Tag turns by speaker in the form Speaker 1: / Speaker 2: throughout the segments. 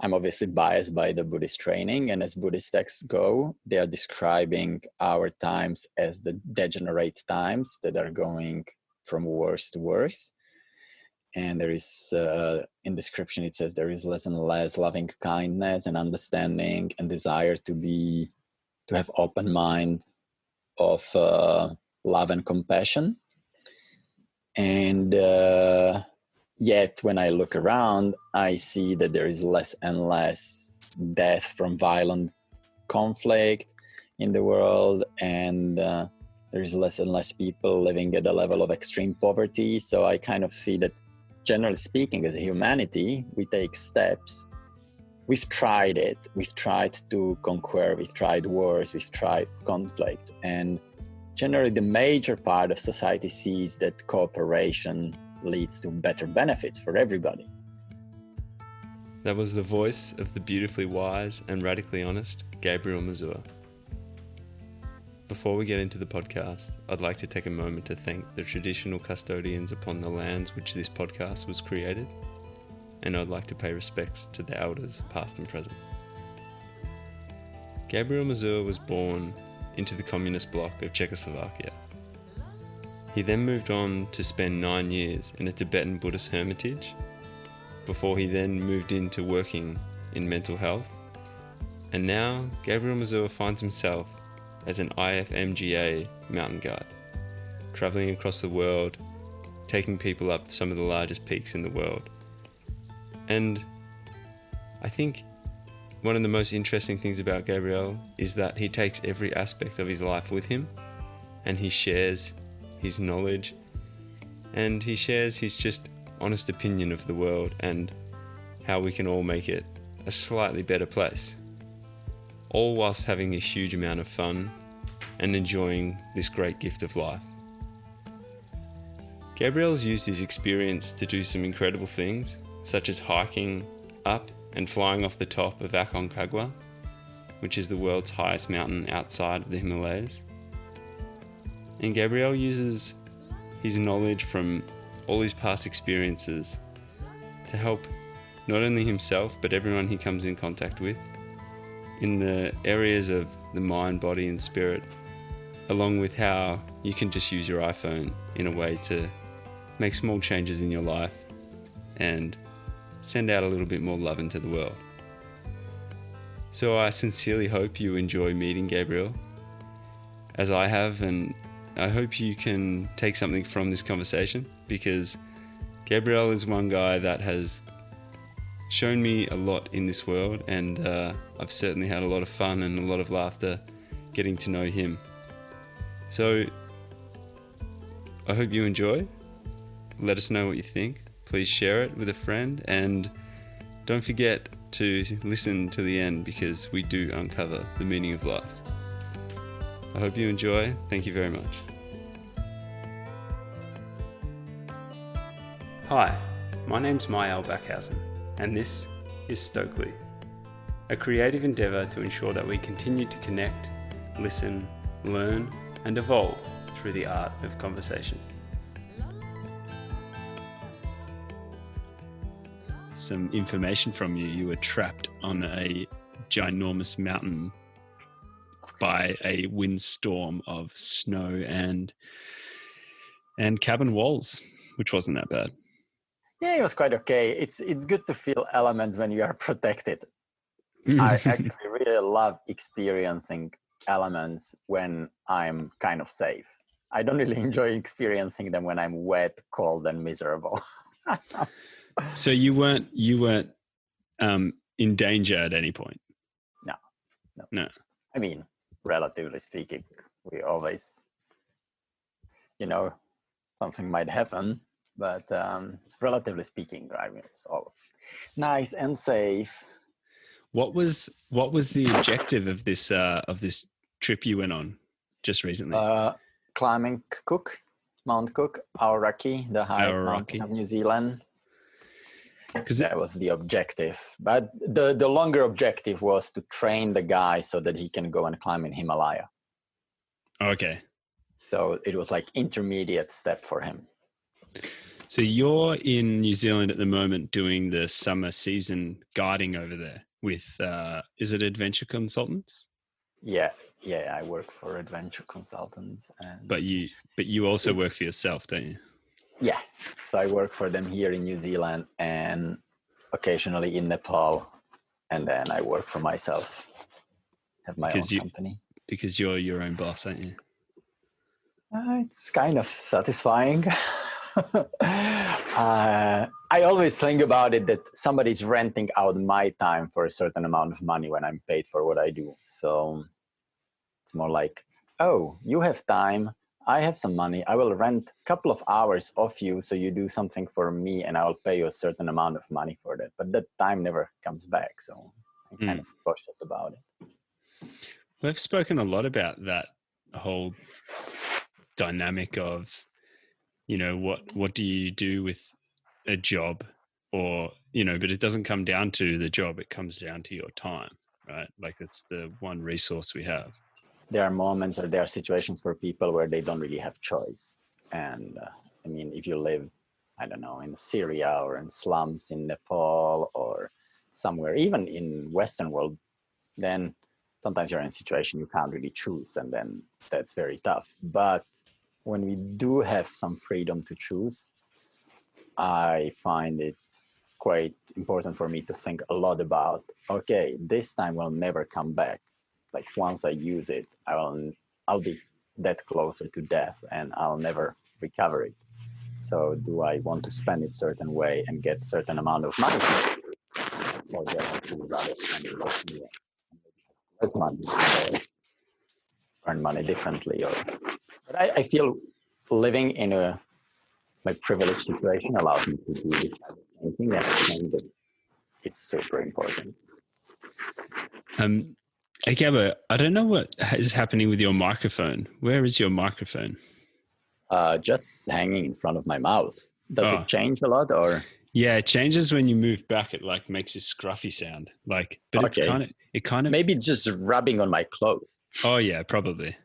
Speaker 1: I'm obviously biased by the Buddhist training, and as Buddhist texts go, they are describing our times as the degenerate times that are going from worse to worse. And there is, in description, it says there is less and less loving kindness and understanding and desire to have open mind of love and compassion. And yet when I look around, I see that there is less and less death from violent conflict in the world, and there is less and less people living at a level of extreme poverty. So I kind of see that, generally speaking, as a humanity, we take steps. We've tried it. We've tried to conquer. We've tried wars. We've tried conflict. And generally, the major part of society sees that cooperation leads to better benefits for everybody.
Speaker 2: That was the voice of the beautifully wise and radically honest Gabriel Mazur. Before we get into the podcast, I'd like to take a moment to thank the traditional custodians upon the lands which this podcast was created, and I'd like to pay respects to the elders, past and present. Gabriel Mazur was born into the communist bloc of Czechoslovakia. He then moved on to spend 9 years in a Tibetan Buddhist Hermitage, before he then moved into working in mental health. And now Gabriel Mazur finds himself as an IFMGA mountain guide, traveling across the world, taking people up some of the largest peaks in the world. And I think one of the most interesting things about Gabriel is that he takes every aspect of his life with him, and he shares his knowledge, and he shares his just honest opinion of the world and how we can all make it a slightly better place, all whilst having a huge amount of fun and enjoying this great gift of life. Gabriel's used his experience to do some incredible things, such as hiking up and flying off the top of Aconcagua, which is the world's highest mountain outside of the Himalayas. And Gabriel uses his knowledge from all his past experiences to help not only himself, but everyone he comes in contact with in the areas of the mind, body, and spirit, along with how you can just use your iPhone in a way to make small changes in your life and send out a little bit more love into the world. So I sincerely hope you enjoy meeting Gabriel, as I have, and I hope you can take something from this conversation, because Gabriel is one guy that has shown me a lot in this world, and I've certainly had a lot of fun and a lot of laughter getting to know him. So I hope you enjoy. Let us know what you think. Please share it with a friend, and don't forget to listen to the end, because we do uncover the meaning of life. I hope you enjoy. Thank you very much. Hi, my name's Mael Backhausen, and this is Stokely, a creative endeavour to ensure that we continue to connect, listen, learn, and evolve through the art of conversation. Some information from you. You were trapped on a ginormous mountain by a windstorm of snow and cabin walls, which wasn't that bad.
Speaker 1: Yeah, it was quite okay. It's good to feel elements when you are protected. I actually really love experiencing elements when I'm kind of safe. I don't really enjoy experiencing them when I'm wet, cold, and miserable.
Speaker 2: So you weren't in danger at any point? No.
Speaker 1: I mean, relatively speaking, we always, something might happen, but relatively speaking, I mean, it's all nice and safe.
Speaker 2: What was the objective of this trip you went on just recently?
Speaker 1: Climbing Mount Cook, Aoraki, the highest mountain of New Zealand. Because that was the objective. But the longer objective was to train the guy so that he can go and climb in Himalaya.
Speaker 2: Okay.
Speaker 1: So it was like intermediate step for him.
Speaker 2: So you're in New Zealand at the moment doing the summer season guiding over there with, is it Adventure Consultants?
Speaker 1: Yeah, I work for adventure consultants, and
Speaker 2: But you also
Speaker 1: it's
Speaker 2: work for yourself, don't you?
Speaker 1: yeah. So I work for them here in New Zealand and occasionally in Nepal, and then I work for myself, have my own company.
Speaker 2: Because you're your own boss, aren't you?
Speaker 1: It's kind of satisfying. I always think about it that somebody's renting out my time for a certain amount of money when I'm paid for what I do. So it's more like, oh, you have time, I have some money, I will rent a couple of hours off you so you do something for me and I'll pay you a certain amount of money for that. But that time never comes back. So I'm kind of cautious about it.
Speaker 2: We've spoken a lot about that whole dynamic of, you know, what do you do with a job, or, you know, but it doesn't come down to the job, it comes down to your time, right? Like it's the one resource we have.
Speaker 1: There are moments or there are situations for people where they don't really have choice. And I mean, if you live, I don't know, in Syria or in slums in Nepal or somewhere, even in Western world, then sometimes you're in a situation you can't really choose, and then that's very tough. But when we do have some freedom to choose, I find it quite important for me to think a lot about, okay, this time will never come back. Like once I use it, I'll be that closer to death and I'll never recover it. So do I want to spend it certain way and get certain amount of money? Or do I want to rather spend it less money or earn money differently? But I feel living in a privileged situation allows me to do this type of thinking, and I think that it's super important.
Speaker 2: Hey, Gabba, I don't know what is happening with your microphone. Where is your microphone?
Speaker 1: Just hanging in front of my mouth. Does it change a lot, or?
Speaker 2: Yeah, it changes when you move back. It like makes a scruffy sound. Like, but
Speaker 1: okay.
Speaker 2: it kind of
Speaker 1: maybe it's just rubbing on my clothes.
Speaker 2: Oh yeah, probably.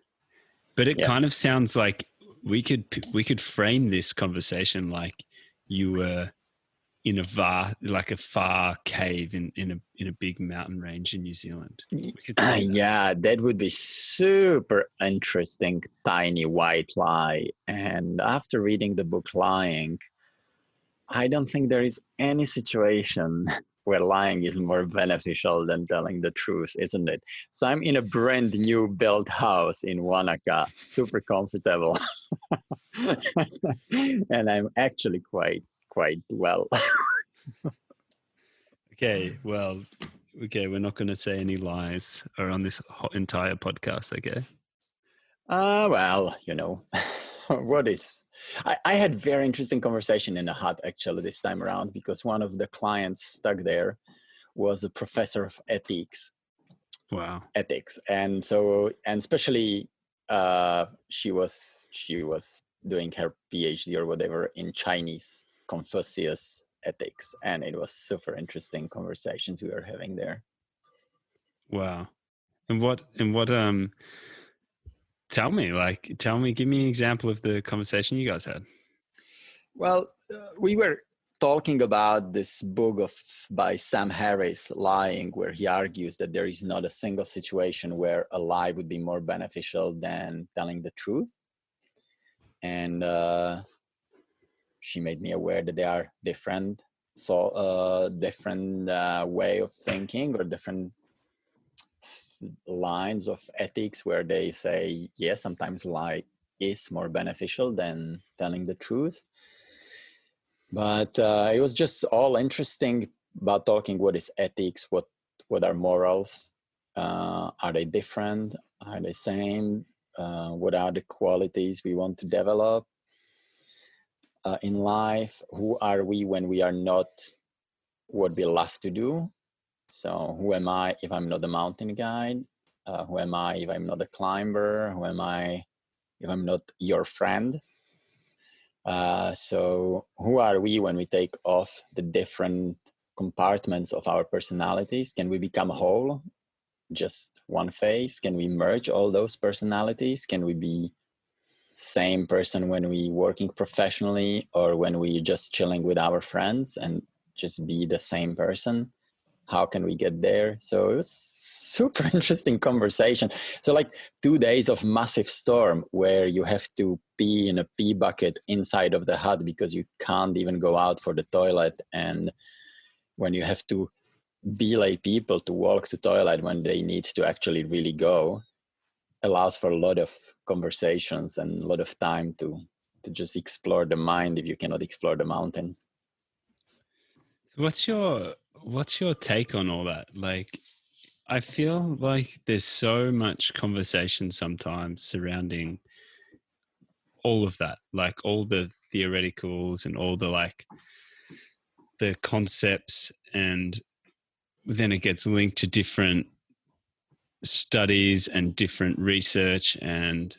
Speaker 2: But it kind of sounds like we could frame this conversation like you were in a far cave in a big mountain range in New Zealand.
Speaker 1: Yeah, that would be super interesting. Tiny white lie. And after reading the book Lying, I don't think there is any situation where lying is more beneficial than telling the truth, isn't it? So I'm in a brand new built house in Wanaka, super comfortable. And I'm actually quite well.
Speaker 2: Okay, well, we're not going to say any lies on this entire podcast, okay?
Speaker 1: Well, you know, what is... I had very interesting conversation in a hut actually this time around, because one of the clients stuck there was a professor of ethics.
Speaker 2: Wow.
Speaker 1: Ethics. And so, and especially she was doing her PhD or whatever in Chinese Confucius ethics, and it was super interesting conversations we were having there.
Speaker 2: Wow. And what tell me, give me an example of the conversation you guys had.
Speaker 1: Well, we were talking about this book by Sam Harris, Lying, where he argues that there is not a single situation where a lie would be more beneficial than telling the truth. And she made me aware that there are different way of thinking, or different lines of ethics where they say, yes, sometimes lie is more beneficial than telling the truth. But it was just all interesting about talking what is ethics, what are morals, are they different, are they same, what are the qualities we want to develop in life, who are we when we are not what we love to do. So who am I if I'm not a mountain guide? Who am I if I'm not a climber? Who am I if I'm not your friend? So who are we when we take off the different compartments of our personalities? Can we become a whole, just one face? Can we merge all those personalities? Can we be same person when we working professionally or when we just chilling with our friends and just be the same person? How can we get there? So it was super interesting conversation. So like 2 days of massive storm where you have to pee in a pee bucket inside of the hut because you can't even go out for the toilet. And when you have to belay people to walk to toilet when they need to actually really go, allows for a lot of conversations and a lot of time to just explore the mind if you cannot explore the mountains.
Speaker 2: What's your take on all that? Like, I feel like there's so much conversation sometimes surrounding all of that, like all the theoreticals and all the like the concepts, and then it gets linked to different studies and different research, and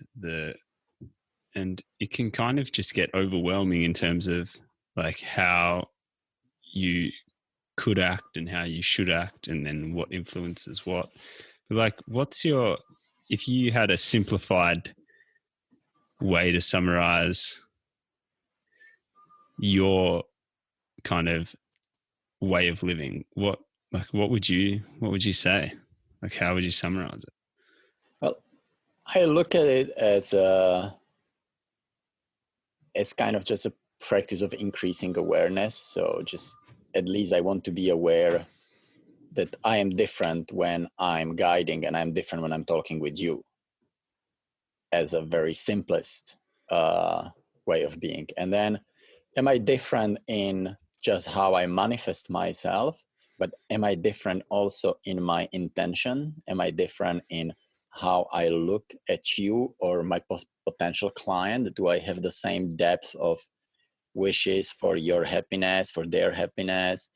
Speaker 2: it can kind of just get overwhelming in terms of like how you could act and how you should act and then what influences what. But like, if you had a simplified way to summarize your kind of way of living, what would you say? Like, how would you summarize it?
Speaker 1: Well, I look at it as kind of just a practice of increasing awareness. So just at least I want to be aware that I am different when I'm guiding and I'm different when I'm talking with you, as a very simplest way of being. And then am I different in just how I manifest myself, but am I different also in my intention? Am I different in how I look at you or my potential client? Do I have the same depth of wishes for your happiness, for their happiness?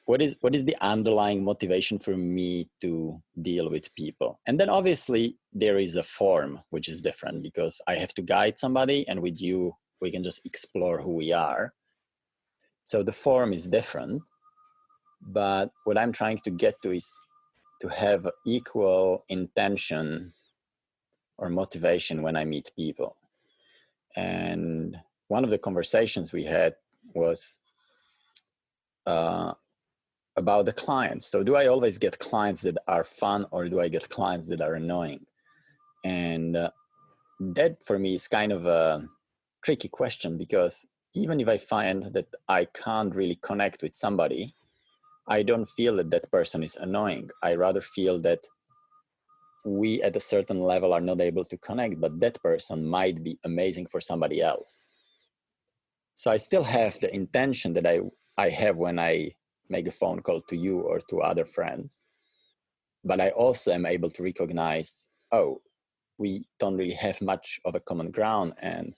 Speaker 1: What is the underlying motivation for me to deal with people? And then obviously there is a form which is different because I have to guide somebody, and with you we can just explore who we are. So the form is different, but what I'm trying to get to is to have equal intention or motivation when I meet people. And one of the conversations we had was about the clients. So do I always get clients that are fun, or do I get clients that are annoying? And that for me is kind of a tricky question, because even if I find that I can't really connect with somebody, I don't feel that that person is annoying. I rather feel that we at a certain level are not able to connect, but that person might be amazing for somebody else. So I still have the intention that I have when I make a phone call to you or to other friends. But I also am able to recognize, oh, we don't really have much of a common ground, and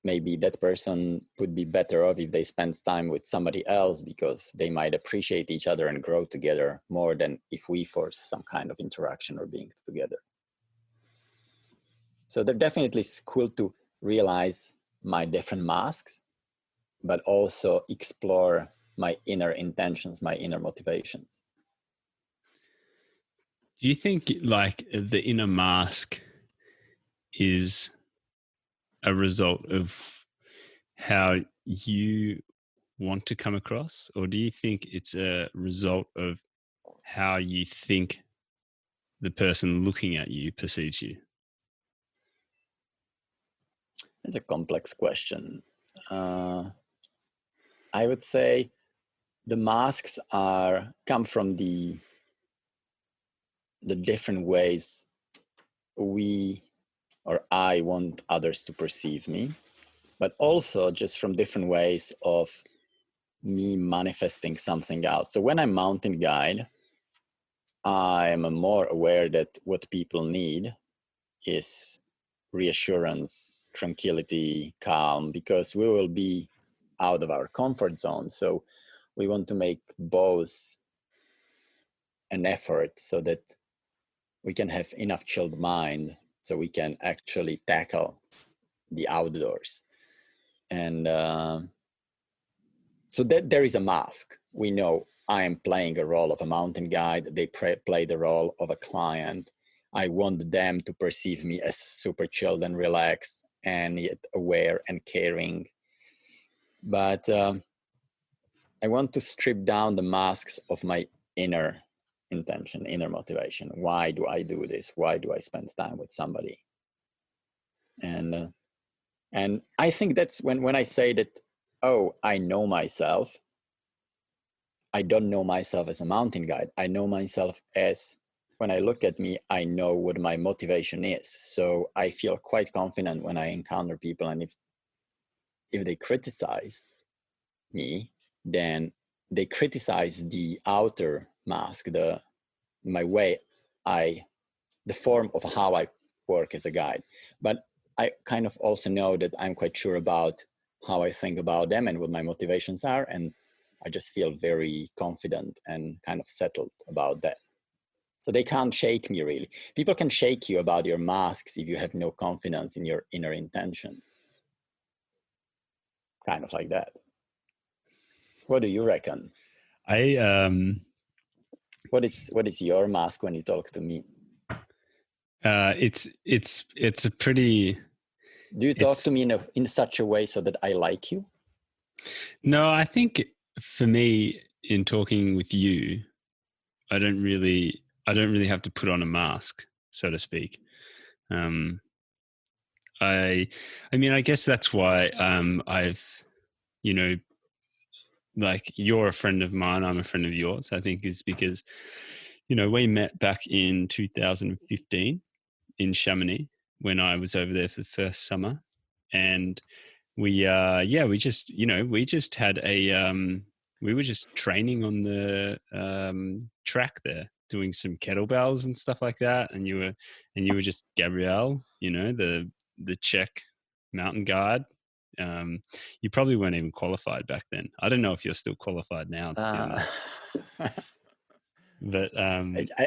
Speaker 1: maybe that person would be better off if they spend time with somebody else, because they might appreciate each other and grow together more than if we force some kind of interaction or being together. So they're definitely cool to realize my different masks, but also explore my inner intentions, my inner motivations.
Speaker 2: Do you think like the inner mask is a result of how you want to come across, or do you think it's a result of how you think the person looking at you perceives you?
Speaker 1: It's a complex question. I would say the masks come from the different ways we or I want others to perceive me, but also just from different ways of me manifesting something out. So when I'm mountain guide, I'm more aware that what people need is reassurance, tranquility, calm, because we will be out of our comfort zone. So we want to make both an effort so that we can have enough chilled mind so we can actually tackle the outdoors. And so that there is a mask. We know I am playing a role of a mountain guide. They play the role of a client. I want them to perceive me as super chilled and relaxed and yet aware and caring. But I want to strip down the masks of my inner intention, inner motivation. Why do I do this? Why do I spend time with somebody? And I think that's when I say that, oh, I know myself. I don't know myself as a mountain guide. I know myself as, when I look at me, I know what my motivation is. So I feel quite confident when I encounter people, and if they criticize me, then they criticize the outer mask, the form of how I work as a guide. But I kind of also know that I'm quite sure about how I think about them and what my motivations are. And I just feel very confident and kind of settled about that. So they can't shake me, really. People can shake you about your masks if you have no confidence in your inner intention. Kind of like that. What do you reckon? What is your mask when you talk to me?
Speaker 2: It's a pretty.
Speaker 1: Do you talk to me in such a way so that I like you?
Speaker 2: No, I think for me, in talking with you, I don't really have to put on a mask, so to speak. I mean, I guess that's why I've, like, you're a friend of mine, I'm a friend of yours, I think, is because, we met back in 2015 in Chamonix when I was over there for the first summer. And we just had we were just training on the track there, doing some kettlebells and stuff like that. And you were just Gabriel, the Czech mountain guide. You probably weren't even qualified back then. I don't know if you're still qualified now, to be honest. But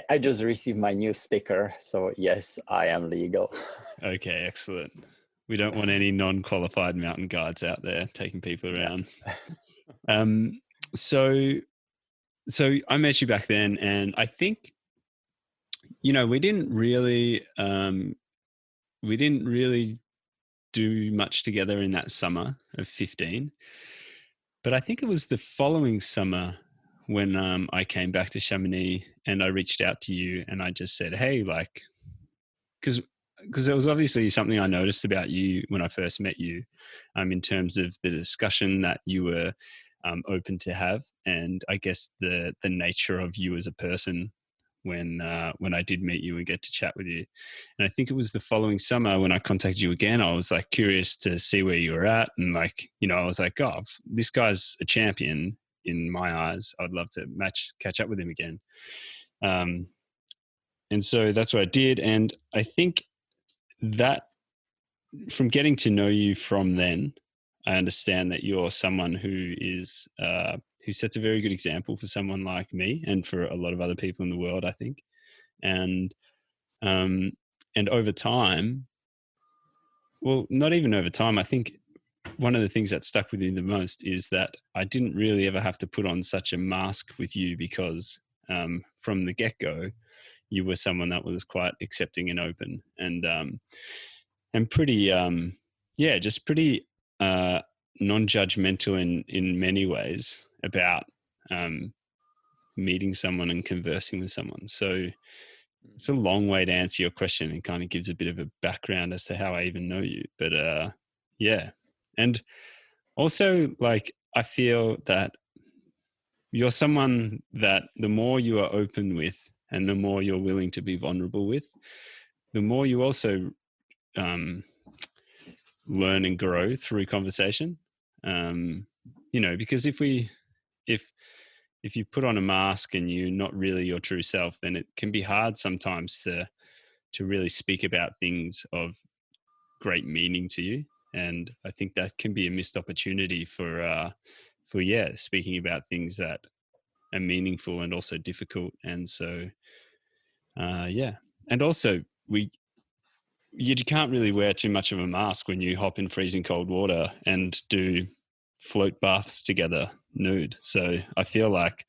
Speaker 1: I just received my new sticker, so yes, I am legal.
Speaker 2: Okay, excellent. We don't want any non-qualified mountain guides out there taking people around. So I met you back then, and I think, we didn't really do much together in that summer of 15. But I think it was the following summer when I came back to Chamonix and I reached out to you and I just said, hey, like, because it was obviously something I noticed about you when I first met you, in terms of the discussion that you were open to have, and I guess the nature of you as a person when I did meet you and get to chat with you. And I think it was the following summer when I contacted you again, I was like curious to see where you were at, and like, I was like, oh, this guy's a champion in my eyes. I'd love to catch up with him again. And so that's what I did. And I think that from getting to know you from then, I understand that you're someone who is who sets a very good example for someone like me and for a lot of other people in the world, I think. And over time, well, not even over time, I think one of the things that stuck with you the most is that I didn't really ever have to put on such a mask with you, because from the get-go, you were someone that was quite accepting and open, and pretty, just pretty non-judgmental in many ways about meeting someone and conversing with someone. So it's a long way to answer your question, and kind of gives a bit of a background as to how I even know you. But and also, like, I feel that you're someone that the more you are open with and the more you're willing to be vulnerable with, the more you also learn and grow through conversation. Because if you put on a mask and you're not really your true self, then it can be hard sometimes to really speak about things of great meaning to you. And I think that can be a missed opportunity for speaking about things that are meaningful and also difficult. And so, and also you can't really wear too much of a mask when you hop in freezing cold water and do float baths together nude. So I feel like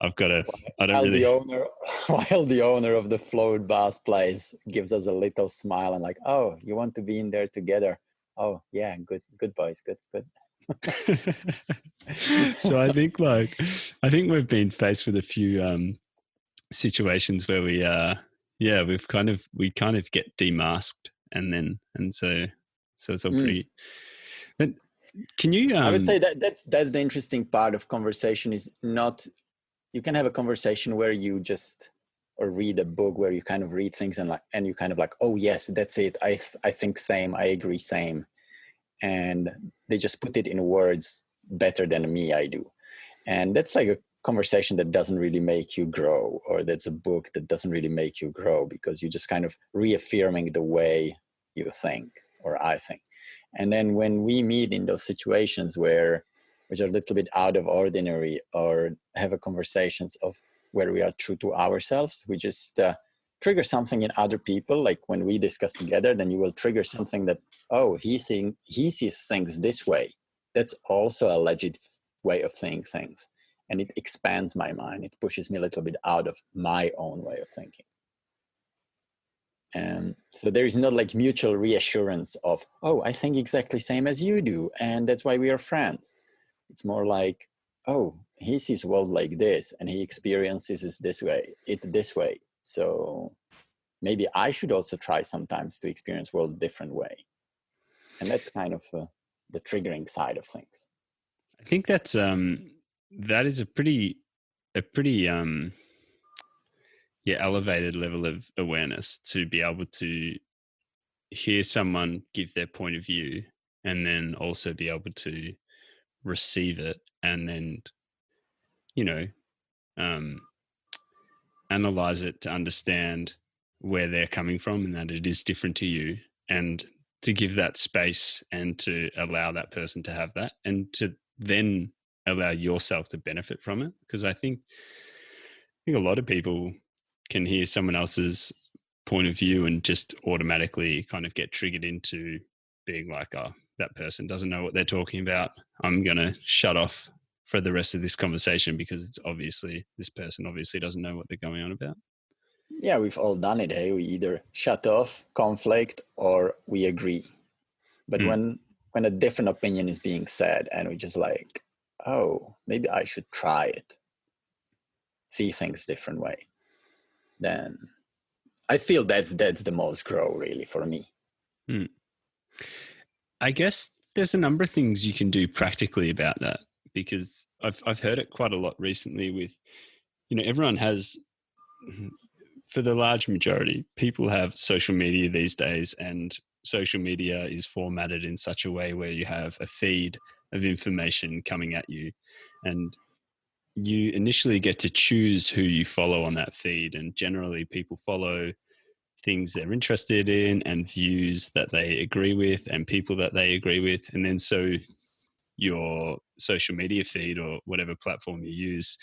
Speaker 2: I've got to, I don't
Speaker 1: While
Speaker 2: really.
Speaker 1: the owner, while the owner of the float bath place gives us a little smile and like, oh, you want to be in there together? Oh yeah, good boys, good.
Speaker 2: So I think we've been faced with a few situations where we kind of get demasked and so it's all
Speaker 1: Mm.
Speaker 2: pretty. But can you
Speaker 1: I would say that that's the interesting part of conversation is not, you can have a conversation where you just, or read a book where you kind of read things and you kind of like, oh yes, that's it. I think same, I agree same. And they just put it in words better than me, I do. And that's like a conversation that doesn't really make you grow, or that's a book that doesn't really make you grow, because you're just kind of reaffirming the way you think, or I think. And then when we meet in those situations which are a little bit out of ordinary, or have a conversations of where we are true to ourselves, we just trigger something in other people. Like when we discuss together, then you will trigger something that, oh, he sees things this way. That's also a legit way of seeing things. And it expands my mind. It pushes me a little bit out of my own way of thinking. And so there is not like mutual reassurance of, oh, I think exactly same as you do, and that's why we are friends. It's more like, oh, he sees world like this and he experiences it this way. So maybe I should also try sometimes to experience world a different way. And that's kind of the triggering side of things.
Speaker 2: I think that is a pretty elevated level of awareness to be able to hear someone give their point of view and then also be able to receive it and then, you know, analyze it to understand where they're coming from and that it is different to you, and to give that space and to allow that person to have that, and to then allow yourself to benefit from it. Because I think a lot of people can hear someone else's point of view and just automatically kind of get triggered into being like, oh, that person doesn't know what they're talking about. I'm going to shut off for the rest of this conversation because this person obviously doesn't know what they're going on about.
Speaker 1: Yeah, we've all done it. Hey, we either shut off, conflict, or we agree. But when a different opinion is being said and we just like, oh, maybe I should try it, see things different way, then I feel that's the most grow really for me.
Speaker 2: I guess there's a number of things you can do practically about that, because I've heard it quite a lot recently with, everyone has, for the large majority, people have social media these days, and social media is formatted in such a way where you have a feed of information coming at you, and you initially get to choose who you follow on that feed. And generally people follow things they're interested in and views that they agree with and people that they agree with. And then so your social media feed or whatever platform you use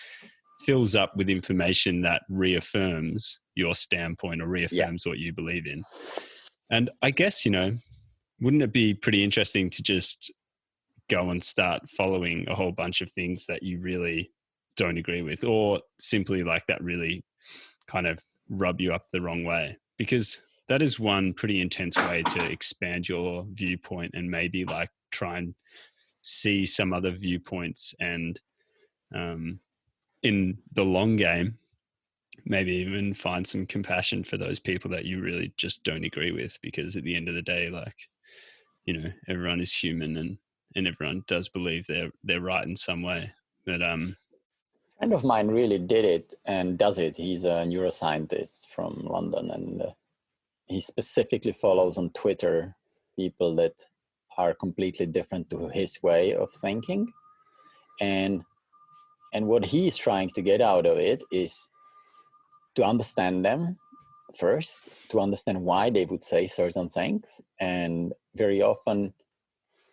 Speaker 2: fills up with information that reaffirms your standpoint or reaffirms what you believe in. And I guess, wouldn't it be pretty interesting to just go and start following a whole bunch of things that you really don't agree with, or simply like that really kind of rub you up the wrong way? Because that is one pretty intense way to expand your viewpoint and maybe like try and see some other viewpoints, and in the long game, maybe even find some compassion for those people that you really just don't agree with. Because at the end of the day, like, everyone is human, and everyone does believe they're right in some way. But
Speaker 1: A friend of mine really did it and does it. He's a neuroscientist from London, and he specifically follows on Twitter people that are completely different to his way of thinking. And what he's trying to get out of it is to understand them first, to understand why they would say certain things. And very often,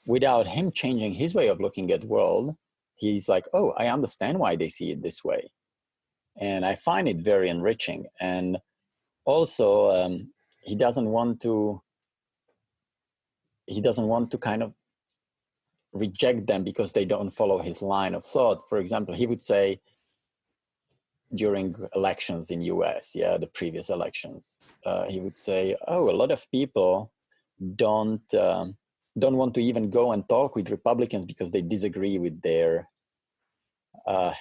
Speaker 1: without him changing his way of looking at the world, he's like, oh, I understand why they see it this way. And I find it very enriching. And also, he doesn't want to kind of reject them because they don't follow his line of thought. For example, he would say, during elections in US, the previous elections, he would say, "Oh, a lot of people don't want to even go and talk with Republicans because they disagree with their uh,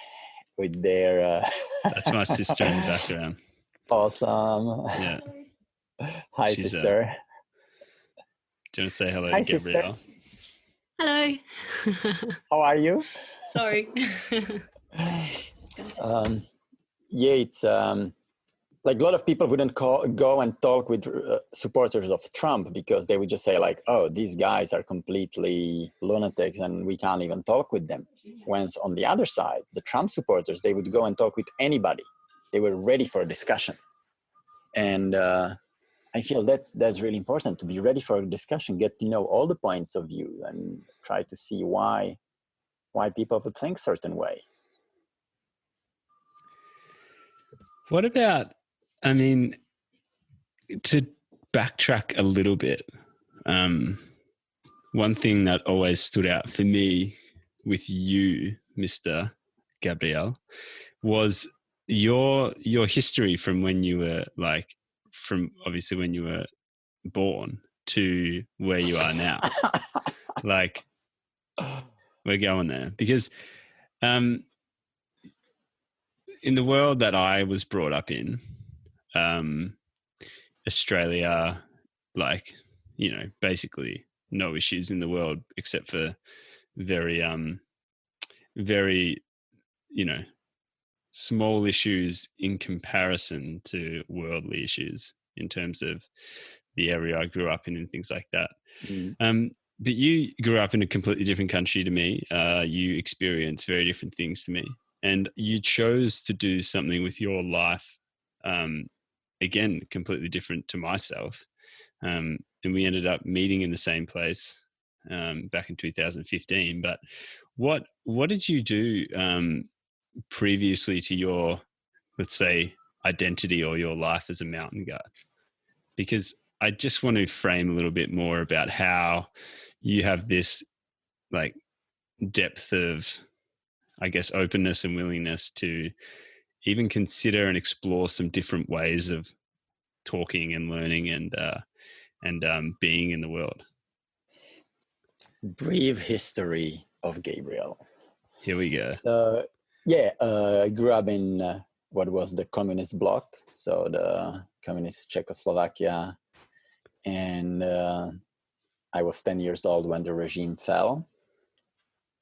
Speaker 2: That's my sister in the background.
Speaker 1: Awesome.
Speaker 2: Yeah.
Speaker 1: Hi,
Speaker 2: She's
Speaker 1: sister.
Speaker 2: do you want to say hello
Speaker 1: Hi,
Speaker 2: to Gabrielle?
Speaker 3: Hello.
Speaker 1: How are you?
Speaker 3: Sorry.
Speaker 1: It's like a lot of people wouldn't go and talk with supporters of Trump because they would just say like, "Oh, these guys are completely lunatics and we can't even talk with them." Whereas on the other side, the Trump supporters, they would go and talk with anybody. They were ready for a discussion. And I feel that's really important, to be ready for a discussion, get to know all the points of view and try to see why people would think certain way.
Speaker 2: What about, I mean, to backtrack a little bit, one thing that always stood out for me with you, Mr. Gabriel, was your history from when you were from obviously when you were born to where you are now. Like, we're going there because in the world that I was brought up in, Australia, like, basically no issues in the world except for very, small issues in comparison to worldly issues in terms of the area I grew up in and things like that. But you grew up in a completely different country to me. You experienced very different things to me, and you chose to do something with your life, again, completely different to myself. And we ended up meeting in the same place back in 2015. But what did you do previously to your, let's say, identity or your life as a mountain guide? Because I just want to frame a little bit more about how you have this like depth of, I guess, openness and willingness to even consider and explore some different ways of talking and learning and being in the world.
Speaker 1: Brief history of Gabriel.
Speaker 2: Here we go.
Speaker 1: So, I grew up in what was the communist bloc, so the communist Czechoslovakia, and I was 10 years old when the regime fell.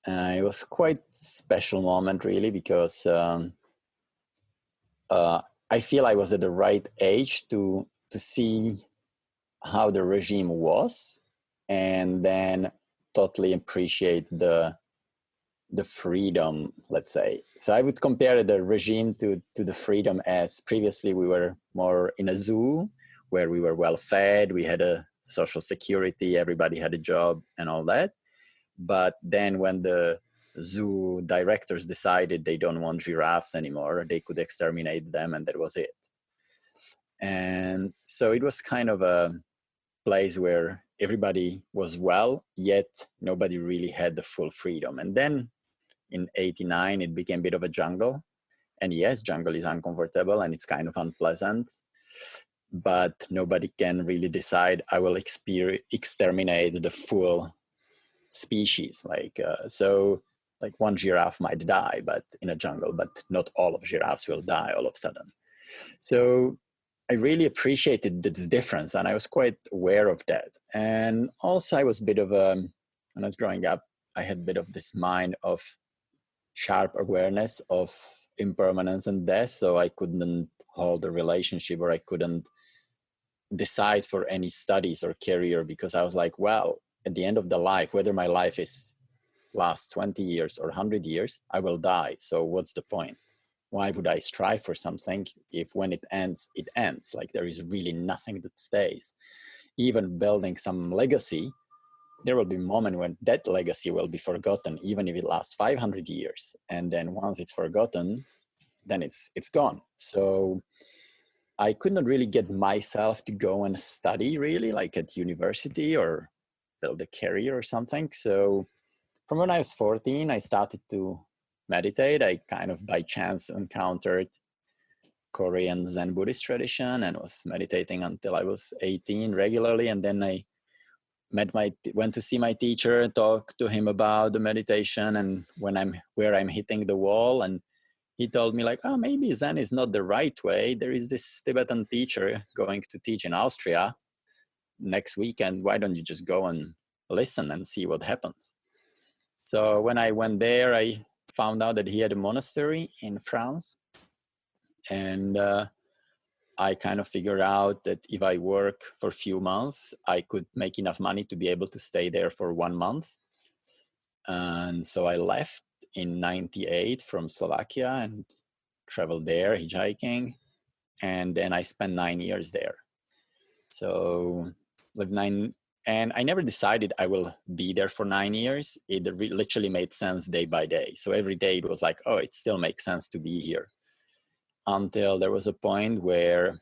Speaker 1: It was quite a special moment, really, because I feel I was at the right age to see how the regime was, and then totally appreciate the freedom, let's say. So I would compare the regime to the freedom as previously we were more in a zoo where we were well fed, we had a social security, everybody had a job and all that. But then when the zoo directors decided they don't want giraffes anymore, they could exterminate them, and that was it. And so it was kind of a place where everybody was well, yet nobody really had the full freedom. And then in 89, it became a bit of a jungle. And yes, jungle is uncomfortable and it's kind of unpleasant, but nobody can really decide, I will exterminate the full species. So one giraffe might die, but in a jungle, but not all of giraffes will die all of a sudden. So I really appreciated the difference, and I was quite aware of that. And also I was a bit of when I was growing up, I had a bit of this mind of sharp awareness of impermanence and death. So I couldn't hold a relationship, or I couldn't decide for any studies or career, because I was like, well, at the end of the life, whether my life is lasts 20 years or 100 years, I will die. So what's the point? Why would I strive for something if when it ends, it ends? Like, there is really nothing that stays. Even building some legacy, there will be a moment when that legacy will be forgotten, even if it lasts 500 years. And then once it's forgotten, then it's gone. So I could not really get myself to go and study, really, like at university or build a career or something. So from when I was 14, I started to meditate. I kind of by chance encountered Korean Zen Buddhist tradition and was meditating until I was 18 regularly. And then I went to see my teacher, talk to him about the meditation and where I'm hitting the wall. And he told me like, oh, maybe Zen is not the right way. There is this Tibetan teacher going to teach in Austria next weekend. Why don't you just go and listen and see what happens? So when I went there, I found out that he had a monastery in France. And I kind of figured out that if I work for a few months, I could make enough money to be able to stay there for 1 month. And so I left in 98 from Slovakia and traveled there hitchhiking. And then I spent 9 years there. So lived 9, and I never decided I will be there for 9 years. It literally made sense day by day. So every day it was like, oh, it still makes sense to be here. Until there was a point where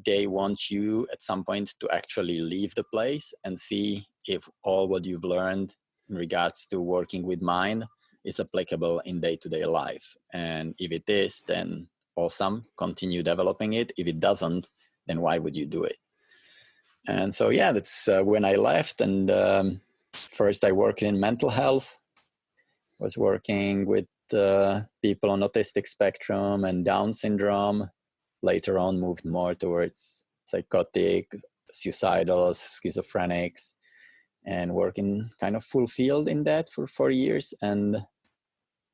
Speaker 1: they want you at some point to actually leave the place and see if all what you've learned in regards to working with mind is applicable in day-to-day life. And if it is, then awesome, continue developing it. If it doesn't, then why would you do it? And so, yeah, that's when I left. And first I worked in mental health, was working with people on autistic spectrum and Down syndrome. Later on moved more towards psychotic, suicidal, schizophrenics, and working kind of full field in that for 4 years. And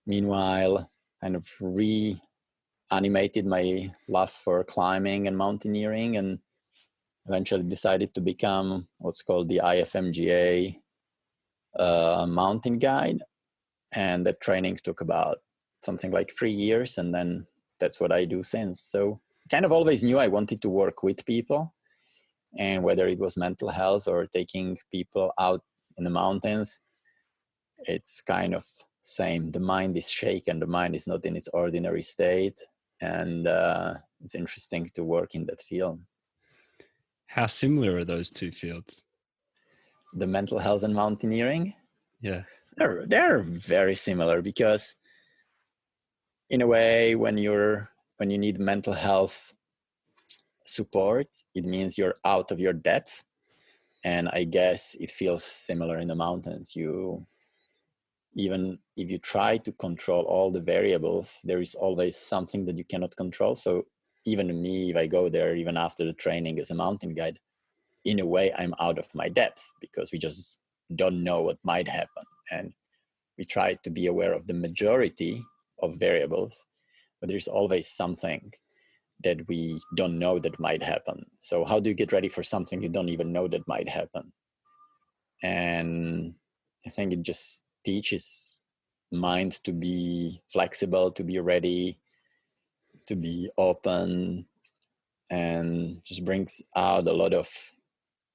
Speaker 1: meanwhile, kind of reanimated my love for climbing and mountaineering, and eventually decided to become what's called the IFMGA mountain guide. And that training took about something like 3 years. And then that's what I do since. So kind of always knew I wanted to work with people. And whether it was mental health or taking people out in the mountains, it's kind of same. The mind is shaken. The mind is not in its ordinary state. And it's interesting to work in that field.
Speaker 2: How similar are those two fields?
Speaker 1: The mental health and mountaineering?
Speaker 2: Yeah.
Speaker 1: They're very similar, because in a way, when you need mental health support, it means you're out of your depth. And I guess it feels similar in the mountains. Even if you try to control all the variables, there is always something that you cannot control. So even me, if I go there, even after the training as a mountain guide, in a way, I'm out of my depth, because we just don't know what might happen. And we try to be aware of the majority of variables, but there's always something that we don't know that might happen. So how do you get ready for something you don't even know that might happen? And I think it just teaches mind to be flexible, to be ready, to be open, and just brings out a lot of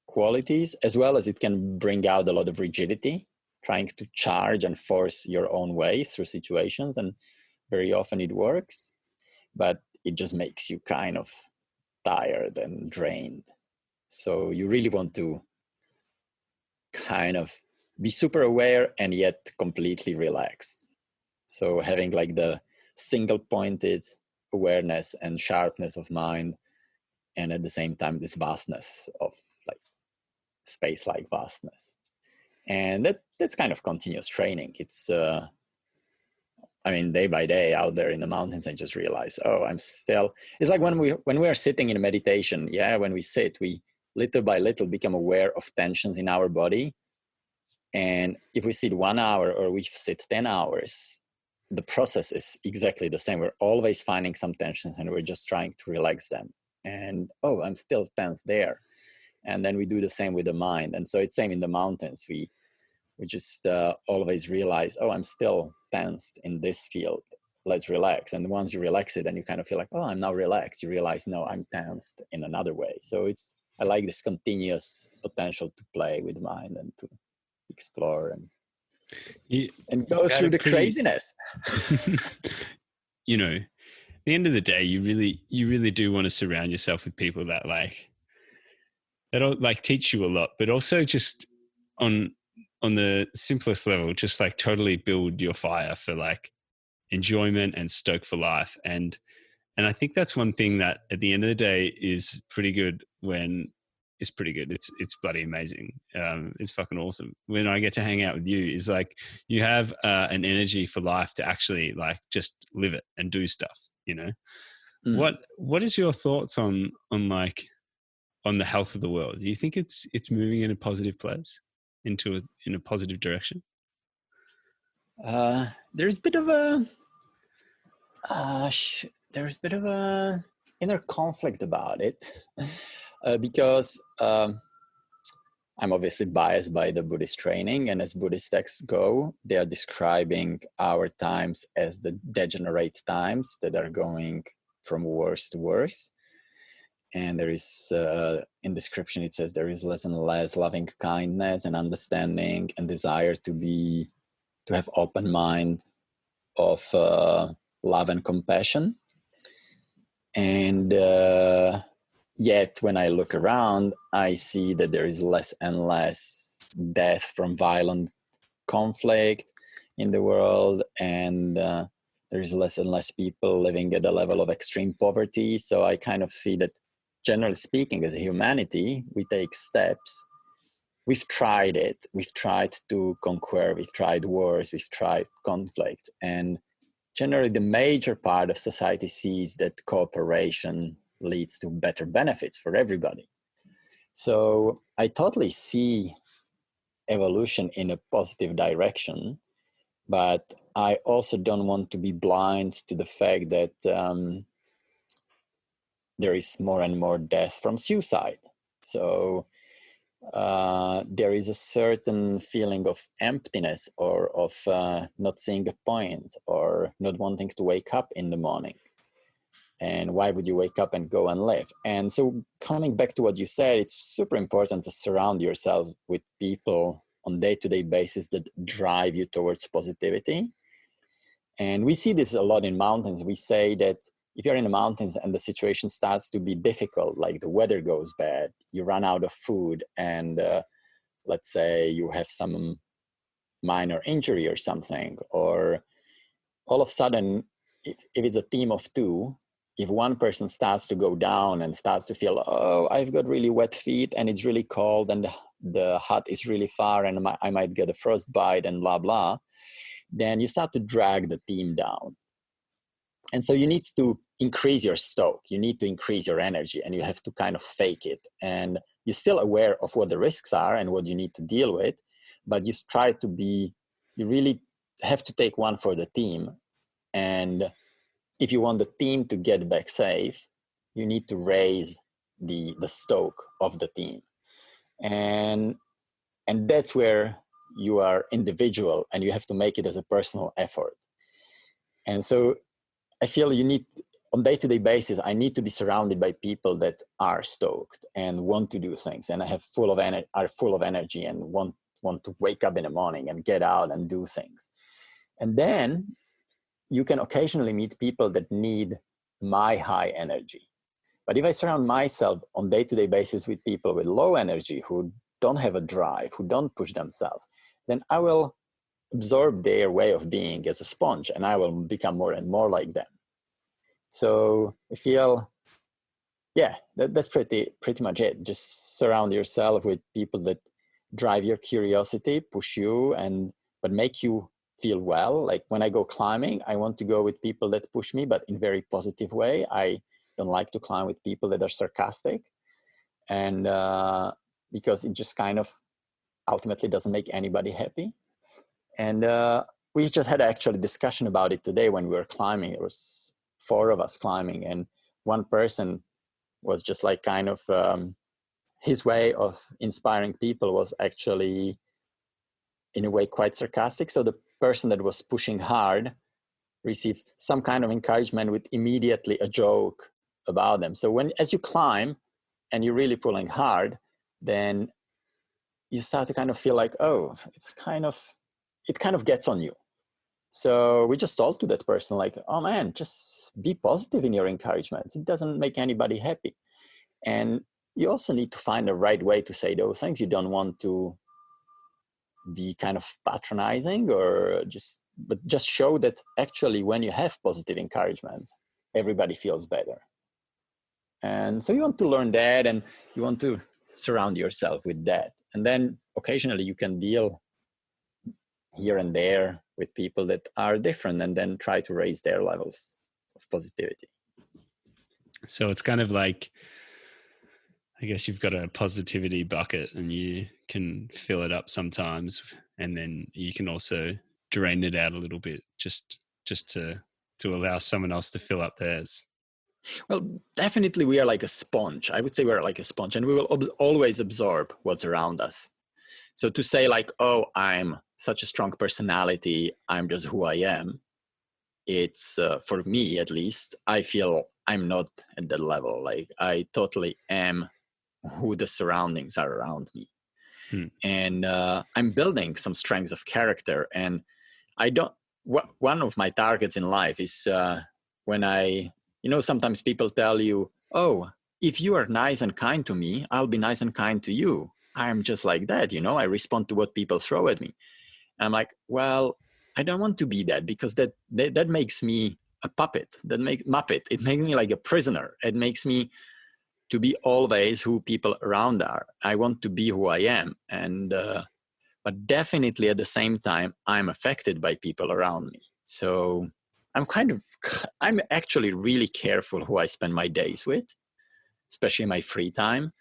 Speaker 1: qualities, as well as it can bring out a lot of rigidity, trying to charge and force your own way through situations. And very often it works, but it just makes you kind of tired and drained. So you really want to kind of be super aware and yet completely relaxed. So having like the single pointed awareness and sharpness of mind, and at the same time this vastness of like space-like vastness. And that's kind of continuous training. It's day by day out there in the mountains, I just realize, it's like when we are sitting in a meditation, when we sit, we little by little become aware of tensions in our body. And if we sit 1 hour or we sit 10 hours, the process is exactly the same. We're always finding some tensions and we're just trying to relax them. And, I'm still tense there. And then we do the same with the mind. And so it's same in the mountains. We just always realize, I'm still tensed in this field. Let's relax. And once you relax it, then you kind of feel like, I'm now relaxed. You realize, no, I'm tensed in another way. So I like this continuous potential to play with mind and to explore and go through the craziness.
Speaker 2: At the end of the day, you really do want to surround yourself with people that'll teach you a lot, but also just on the simplest level, just totally build your fire for enjoyment and stoke for life. And And I think that's one thing that at the end of the day is pretty good when it's pretty good. It's bloody amazing. It's fucking awesome. When I get to hang out with you, is like you have an energy for life to actually like just live it and do stuff, you know? What is your thoughts on like on the health of the world? Do you think it's moving in a positive place in a positive direction?
Speaker 1: There's a bit of a there's a bit of a inner conflict about it because I'm obviously biased by the Buddhist training, and as Buddhist texts go, they are describing our times as the degenerate times that are going from worse to worse. And there is, in description, it says there is less and less loving kindness and understanding and desire to have open mind of love and compassion. And yet when I look around, I see that there is less and less death from violent conflict in the world, and there is less and less people living at a level of extreme poverty. So I kind of see that, generally speaking, as a humanity, we take steps. We've tried it. We've tried to conquer. We've tried wars. We've tried conflict. And generally, the major part of society sees that cooperation leads to better benefits for everybody. So I totally see evolution in a positive direction, but I also don't want to be blind to the fact that there is more and more death from suicide. So there is a certain feeling of emptiness or of not seeing a point or not wanting to wake up in the morning. And why would you wake up and go and live? And so coming back to what you said, it's super important to surround yourself with people on day-to-day basis that drive you towards positivity. And we see this a lot in mountains. We say that if you're in the mountains and the situation starts to be difficult, like the weather goes bad, you run out of food, and let's say you have some minor injury or something, or all of a sudden, if it's a team of two, if one person starts to go down and starts to feel, oh, I've got really wet feet and it's really cold and the hut is really far and I might get a frostbite and blah, blah, then you start to drag the team down. And so you need to increase your stoke, you need to increase your energy, and you have to kind of fake it. And you're still aware of what the risks are and what you need to deal with, but you really have to take one for the team. And if you want the team to get back safe, you need to raise the stoke of the team. And that's where you are individual and you have to make it as a personal effort. And so I feel you need, on day-to-day basis, I need to be surrounded by people that are stoked and want to do things and are full of energy and want to wake up in the morning and get out and do things. And then you can occasionally meet people that need my high energy. But if I surround myself on day-to-day basis with people with low energy who don't have a drive, who don't push themselves, then I will absorb their way of being as a sponge and I will become more and more like them. So I feel, yeah, that's pretty much it. Just surround yourself with people that drive your curiosity, push you, but make you feel well. Like when I go climbing, I want to go with people that push me, but in a very positive way. I don't like to climb with people that are sarcastic, and because it just kind of ultimately doesn't make anybody happy. And we just had actually discussion about it today when we were climbing. It was 4 of us climbing, and one person was just like kind of his way of inspiring people was actually in a way quite sarcastic. So the person that was pushing hard received some kind of encouragement with immediately a joke about them. So as you climb and you're really pulling hard, then you start to kind of feel like, oh, it kind of gets on you. So we just told to that person like, oh man, just be positive in your encouragements. It doesn't make anybody happy. And you also need to find the right way to say those things. You don't want to be kind of patronizing but just show that actually when you have positive encouragements, everybody feels better. And so you want to learn that, and you want to surround yourself with that. And then occasionally you can deal here and there with people that are different, and then try to raise their levels of positivity.
Speaker 2: So it's kind of like, I guess you've got a positivity bucket and you can fill it up sometimes, and then you can also drain it out a little bit just to allow someone else to fill up theirs.
Speaker 1: Well, definitely we are like a sponge. I would say we're like a sponge, and we will always absorb what's around us. So to say like, oh, I'm such a strong personality, I'm just who I am, it's for me at least, I feel I'm not at that level. Like I totally am who the surroundings are around me. And I'm building some strengths of character. And one of my targets in life is when sometimes people tell you, oh, if you are nice and kind to me, I'll be nice and kind to you. I'm just like that, I respond to what people throw at me. And I'm like, well, I don't want to be that, because that makes me a puppet. It makes me like a prisoner. It makes me to be always who people around are. I want to be who I am. And but definitely at the same time, I'm affected by people around me. So I'm actually really careful who I spend my days with, especially my free time.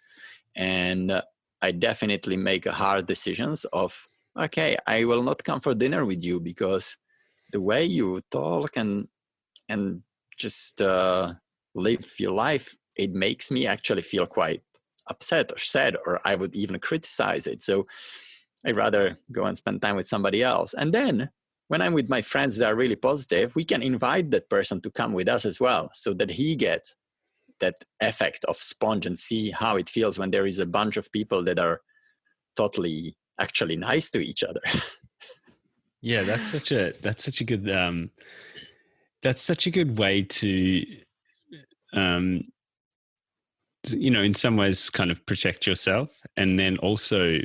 Speaker 1: And I definitely make hard decisions of, okay, I will not come for dinner with you because the way you talk and just live your life, it makes me actually feel quite upset or sad, or I would even criticize it. So I'd rather go and spend time with somebody else. And then when I'm with my friends that are really positive, we can invite that person to come with us as well, so that he gets that effect of sponge and see how it feels when there is a bunch of people that are totally actually nice to each other.
Speaker 2: Yeah, that's such a good way to in some ways kind of protect yourself, and then also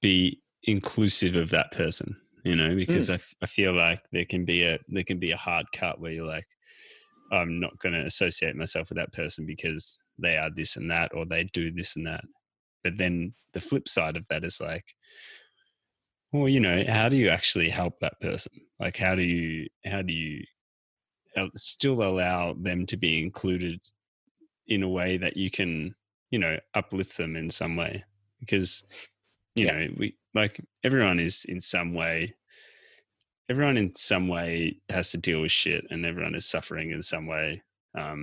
Speaker 2: be inclusive of that person, because I feel like there can be a hard cut where you're like, I'm not going to associate myself with that person because they are this and that, or they do this and that. But then the flip side of that is like, well, how do you actually help that person? Like, how do you still allow them to be included in a way that you can, uplift them in some way? Because, we like everyone in some way has to deal with shit, and everyone is suffering in some way. A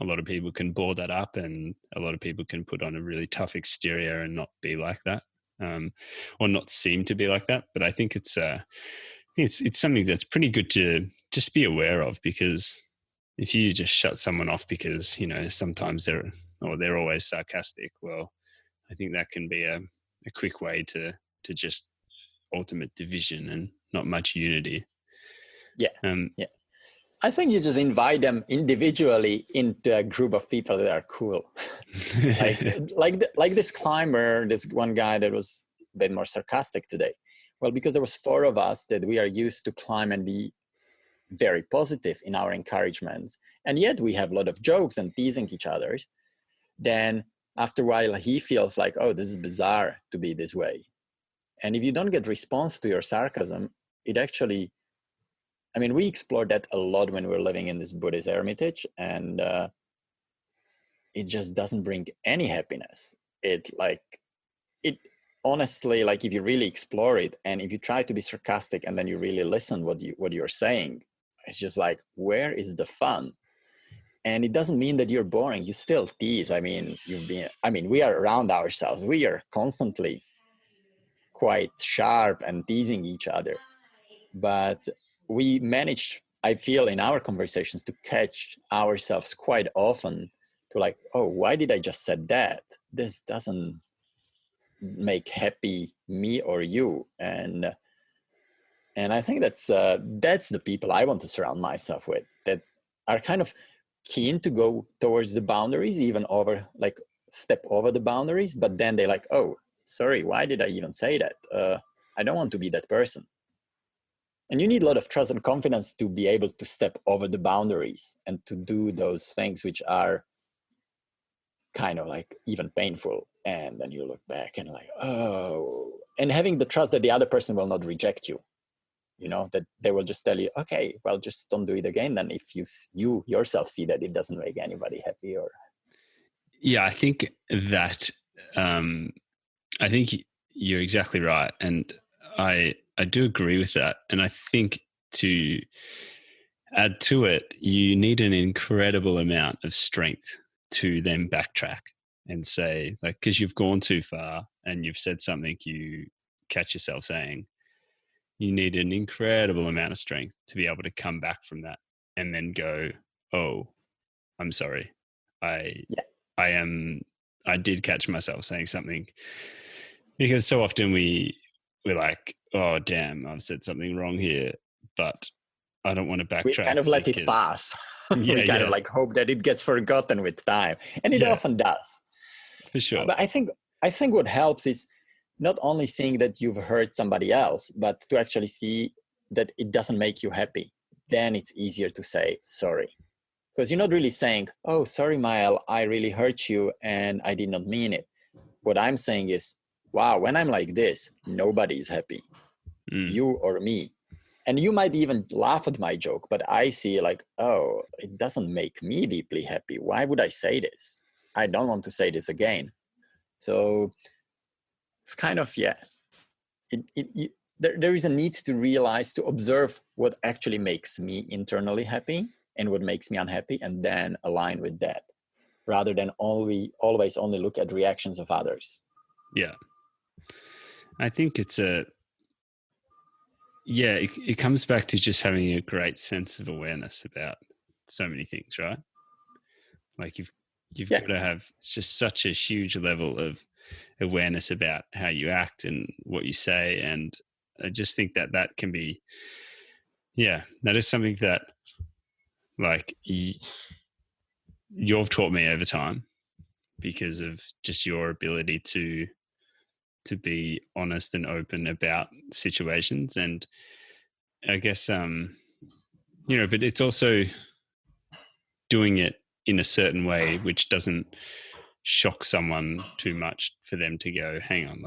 Speaker 2: lot of people can ball that up, and a lot of people can put on a really tough exterior and not be like that, or not seem to be like that. But I think it's something that's pretty good to just be aware of, because if you just shut someone off because, sometimes they're always sarcastic, well, I think that can be a quick way to just ultimate division and not much unity.
Speaker 1: Yeah. I think you just invite them individually into a group of people that are cool. like this climber, this one guy that was a bit more sarcastic today. Well, because there was 4 of us that we are used to climb and be very positive in our encouragements, and yet we have a lot of jokes and teasing each other. Then after a while, he feels like, oh, this is bizarre to be this way. And if you don't get response to your sarcasm, it actually, we explored that a lot when we were living in this Buddhist hermitage, and it just doesn't bring any happiness. It honestly, like if you really explore it, and if you try to be sarcastic and then you really listen what you're saying, it's just like, where is the fun? And it doesn't mean that you're boring. You still tease. We are around ourselves. We are constantly quite sharp and teasing each other. But we manage, I feel, in our conversations to catch ourselves quite often to like, oh, why did I just said that? This doesn't make happy me or you. And I think that's the people I want to surround myself with, that are kind of keen to go towards the boundaries, even step over the boundaries, but then they're like, oh, sorry, why did I even say that? I don't want to be that person. And you need a lot of trust and confidence to be able to step over the boundaries and to do those things which are kind of like even painful. And then you look back and like, oh, and having the trust that the other person will not reject you, you know, that they will just tell you, okay, well, just don't do it again. Then if you yourself see that it doesn't make anybody happy or.
Speaker 2: Yeah, I think that, I think you're exactly right. And I do agree with that. And I think to add to it, you need an incredible amount of strength to then backtrack and say, like, because you've gone too far and you've said something you catch yourself saying, you need an incredible amount of strength to be able to come back from that and then go, oh, I'm sorry. I did catch myself saying something, because so often we're like, oh, damn, I've said something wrong here, but I don't want to backtrack.
Speaker 1: We kind of let it pass. We kind of like hope that it gets forgotten with time. And it often does.
Speaker 2: For sure.
Speaker 1: But I think what helps is not only seeing that you've hurt somebody else, but to actually see that it doesn't make you happy. Then it's easier to say sorry. Because you're not really saying, oh, sorry, Mael, I really hurt you and I did not mean it. What I'm saying is, wow, when I'm like this, nobody's happy, you or me. And you might even laugh at my joke, but I see like, oh, it doesn't make me deeply happy. Why would I say this? I don't want to say this again. So it's kind of, there is a need to realize, to observe what actually makes me internally happy and what makes me unhappy, and then align with that, rather than always only look at reactions of others.
Speaker 2: Yeah. I think it's it comes back to just having a great sense of awareness about so many things, right? Like you've got to have just such a huge level of awareness about how you act and what you say. And I just think that can be, that is something that, like, you've taught me over time, because of just your ability to be honest and open about situations. And I guess, but it's also doing it in a certain way which doesn't shock someone too much for them to go, hang on,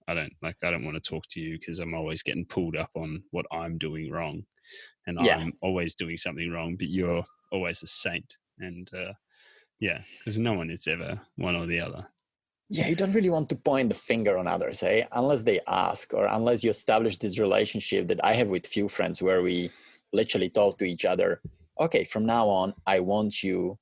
Speaker 2: I don't want to talk to you because I'm always getting pulled up on what I'm doing wrong, and I'm always doing something wrong, but you're always a saint. And because no one is ever one or the other.
Speaker 1: Yeah, you don't really want to point the finger on others, unless they ask, or unless you establish this relationship that I have with few friends where we literally talk to each other. Okay, from now on, I want you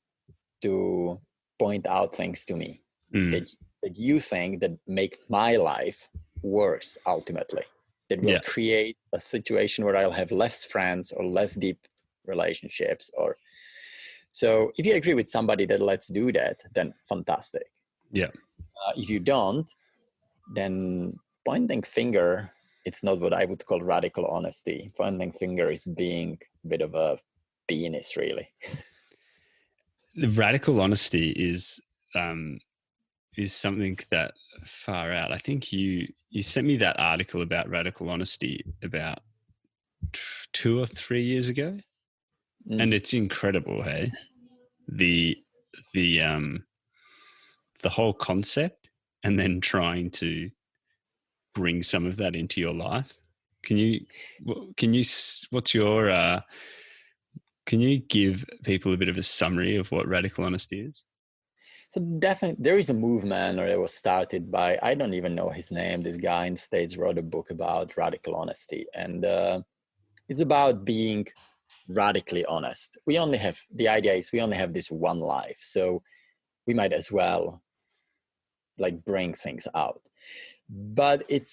Speaker 1: to point out things to me that you think that make my life worse ultimately, that will create a situation where I'll have less friends or less deep relationships. Or so if you agree with somebody that let's do that, then fantastic. If you don't, then pointing finger, it's not what I would call radical honesty. Pointing finger is being a bit of a penis, really.
Speaker 2: The radical honesty is something that, far out. I think you sent me that article about radical honesty about 2 or 3 years ago, and it's incredible. Hey, the whole concept, and then trying to bring some of that into your life. Can you give people a bit of a summary of what radical honesty is?
Speaker 1: So definitely there is a movement, or it was started by, I don't even know his name. This guy in the States wrote a book about radical honesty, and it's about being radically honest. The idea is we only have this one life, so we might as well like bring things out. But it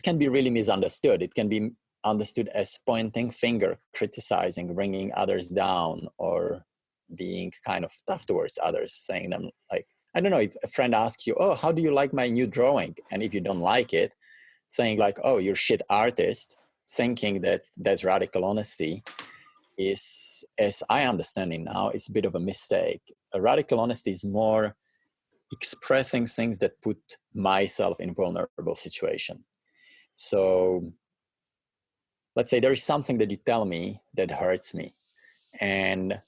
Speaker 1: can be really misunderstood. It can be understood as pointing finger, criticizing, bringing others down, or being kind of tough towards others, saying them like, I don't know, if a friend asks you, oh, how do you like my new drawing? And if you don't like it, saying like, oh, you're shit artist, thinking that that's radical honesty, is, as I understand it now, it's a bit of a mistake. A radical honesty is more expressing things that put myself in vulnerable situation. So let's say there is something that you tell me that hurts me, and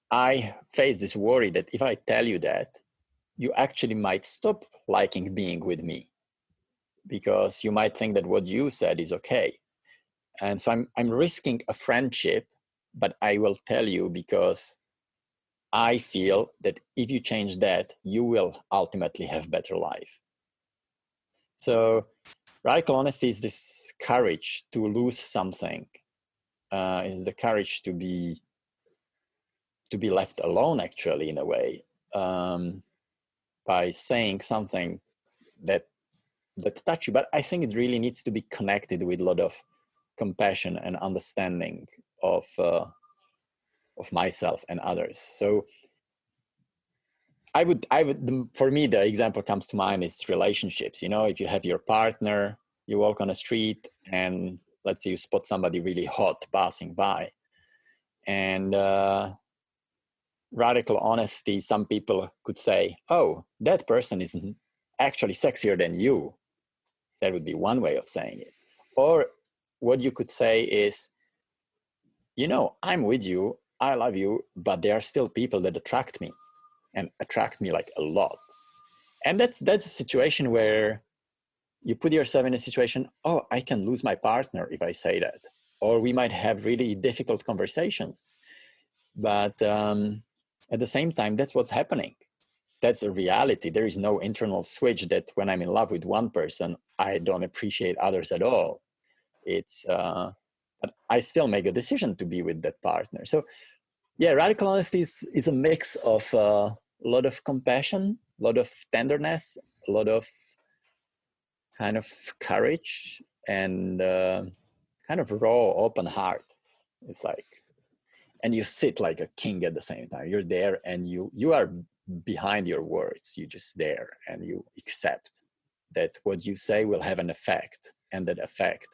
Speaker 1: I face this worry that if I tell you that, you actually might stop liking being with me because you might think that what you said is okay. And so I'm risking a friendship, but I will tell you because I feel that if you change that, you will ultimately have better life. So radical honesty is this courage to lose something, is the courage to be left alone, actually, in a way, by saying something that touch you. But I think it really needs to be connected with a lot of compassion and understanding of myself and others. So I would, for me, the example comes to mind is relationships. You know, if you have your partner, you walk on a street and let's say you spot somebody really hot passing by, and radical honesty, some people could say, oh, that person is actually sexier than you. That would be one way of saying it. Or what you could say is, you know, I'm with you, I love you, but there are still people that attract me and attract me like a lot. And that's a situation where you put yourself in a situation, oh, I can lose my partner if I say that. Or we might have really difficult conversations. But at the same time, that's what's happening. That's a reality. There is no internal switch that when I'm in love with one person, I don't appreciate others at all. It's, but I still make a decision to be with that partner. So yeah, radical honesty is a mix of a lot of compassion, a lot of tenderness, a lot of kind of courage, and kind of raw, open heart. It's like, and you sit like a king at the same time. You're there and you are behind your words. You're just there and you accept that what you say will have an effect, and that effect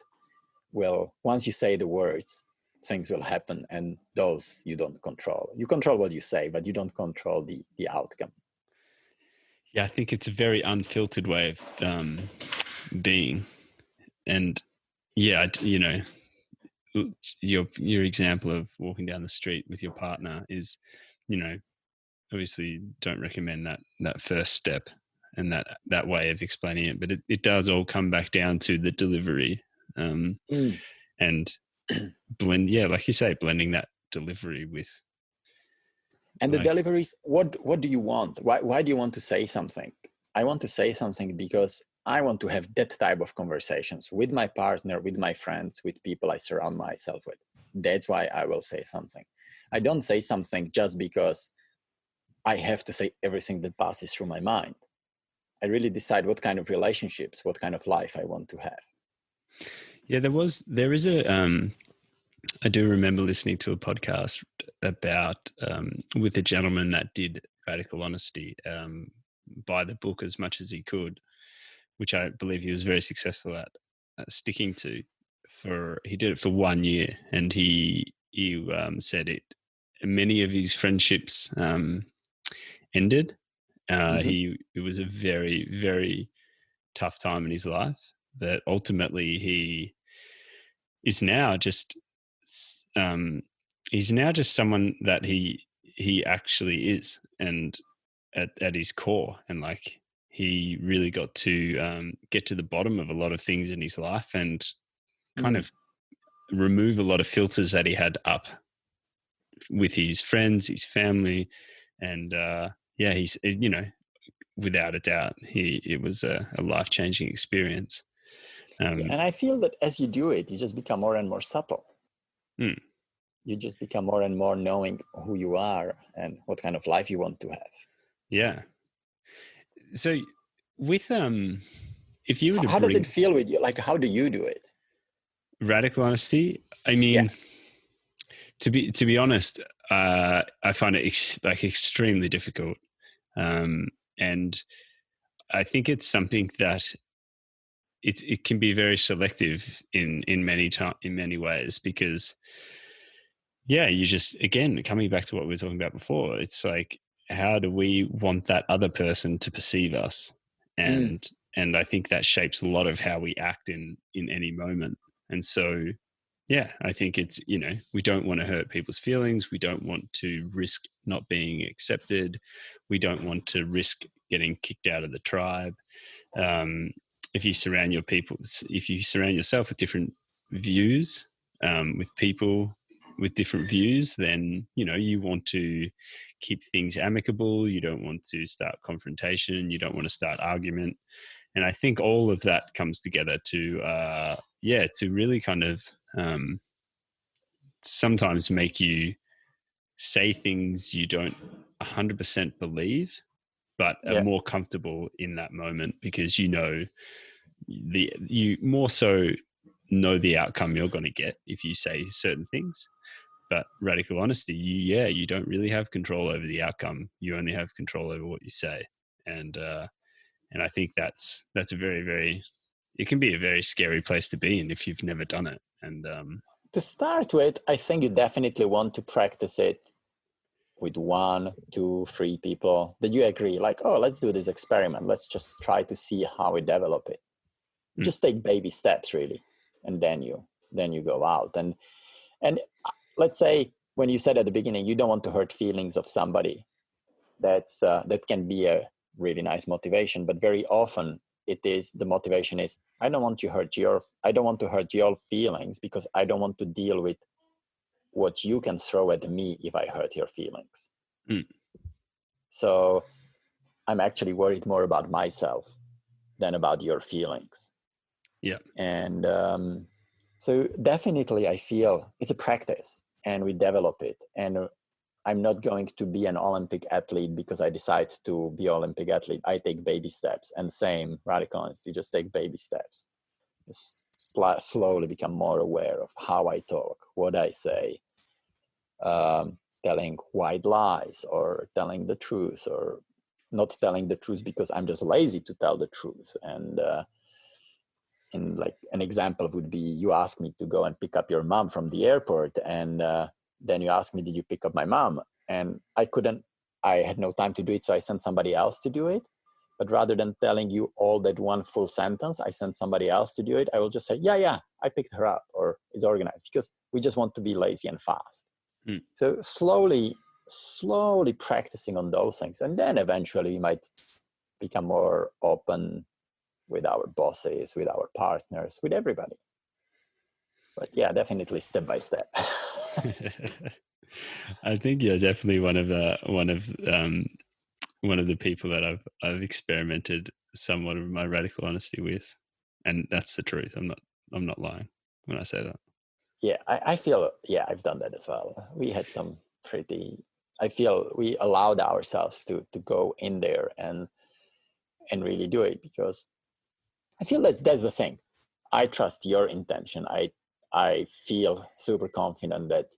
Speaker 1: will, once you say the words, things will happen, and those you don't control. You control what you say, but you don't control the outcome.
Speaker 2: Yeah, I think it's a very unfiltered way of being. And yeah, you know, your example of walking down the street with your partner is, you know, obviously don't recommend that first step and that way of explaining it, but it does all come back down to the delivery, and blend, yeah, like you say, blending that delivery with.
Speaker 1: And the deliveries, what do you want? Why do you want to say something? I want to say something because I want to have that type of conversations with my partner, with my friends, with people I surround myself with. That's why I will say something. I don't say something just because I have to say everything that passes through my mind. I really decide what kind of relationships, what kind of life I want to have.
Speaker 2: Yeah, there is I do remember listening to a podcast about with a gentleman that did radical honesty by the book as much as he could, which I believe he was very successful at sticking to. He did it for 1 year, and he said it. Many of his friendships ended. It was a very, very tough time in his life, but ultimately he is now just someone that he actually is, and at his core, and like he really got to get to the bottom of a lot of things in his life and kind of remove a lot of filters that he had up with his friends, his family, and yeah, he's, you know, without a doubt, it was a life-changing experience.
Speaker 1: And I feel that as you do it, you just become more and more subtle. You just become more and more knowing who you are and what kind of life you want to have.
Speaker 2: Yeah. So with if you were to
Speaker 1: how does it feel with you? Like, how do you do it?
Speaker 2: Radical honesty? I mean, to be honest, I find it extremely difficult. And I think it's something that it can be very selective in many ways, because yeah, you just, again, coming back to what we were talking about before, it's like, how do we want that other person to perceive us? And I think that shapes a lot of how we act in any moment. And so, yeah, I think it's, we don't want to hurt people's feelings. We don't want to risk not being accepted. We don't want to risk getting kicked out of the tribe. If you surround yourself with different views, with people with different views, then, you want to keep things amicable. You don't want to start confrontation. You don't want to start argument. And I think all of that comes together to really kind of sometimes make you say things you don't 100% believe, but are more comfortable in that moment because you more so know the outcome you're going to get if you say certain things. But radical honesty, you don't really have control over the outcome. You only have control over what you say. And I think that's a very, very, it can be a very scary place to be in if you've never done it. And
Speaker 1: to start with, I think you definitely want to practice it with 1, 2, 3 people that you agree, like, oh, let's do this experiment. Let's just try to see how we develop it. Just take baby steps, really. And then you go out. And let's say when you said at the beginning, you don't want to hurt feelings of somebody, that can be a really nice motivation. But very often the motivation is, I don't want to hurt your feelings because I don't want to deal with what you can throw at me if I hurt your feelings. So I'm actually worried more about myself than about your feelings.
Speaker 2: Yeah.
Speaker 1: And so definitely I feel it's a practice and we develop it. And I'm not going to be an Olympic athlete because I decide to be Olympic athlete. I take baby steps, and same radical honesty, just take baby steps. Just slowly become more aware of how I talk, what I say, telling white lies or telling the truth, or not telling the truth because I'm just lazy to tell the truth. And like an example would be, you asked me to go and pick up your mom from the airport, and then you asked me, did you pick up my mom? And I had no time to do it, so I sent somebody else to do it. But rather than telling you all that one full sentence, I sent somebody else to do it. I will just say, yeah, I picked her up, or it's organized, because we just want to be lazy and fast. So slowly practicing on those things. And then eventually we might become more open with our bosses, with our partners, with everybody. But yeah, definitely step by step.
Speaker 2: I think you're definitely one of the people that I've experimented somewhat of my radical honesty with, and that's the truth. I'm not lying when I say that.
Speaker 1: Yeah, I feel I've done that as well. We had some I feel we allowed ourselves to go in there and really do it, because I feel that's the thing. I trust your intention. I feel super confident that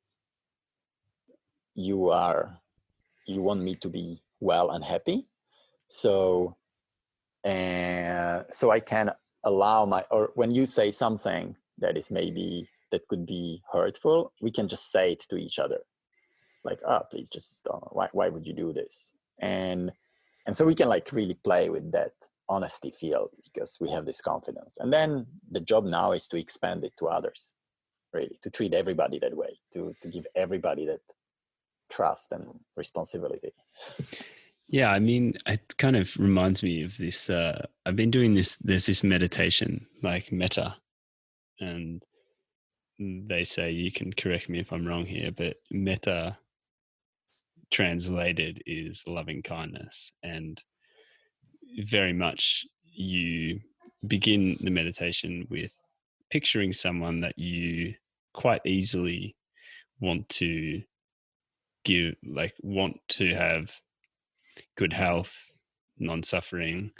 Speaker 1: you want me to be well and happy. So I can allow or when you say something that is maybe that could be hurtful, we can just say it to each other, like, please just don't, why would you do this? And so we can like really play with that honesty field, because we have this confidence. And then the job now is to expand it to others, really, to treat everybody that way, to give everybody that trust and responsibility.
Speaker 2: Yeah, I mean, it kind of reminds me of this. I've been doing this. There's this meditation, like metta, and they say, you can correct me if I'm wrong here, but metta translated is loving kindness. And very much you begin the meditation with picturing someone that you quite easily want to have good health, non-suffering,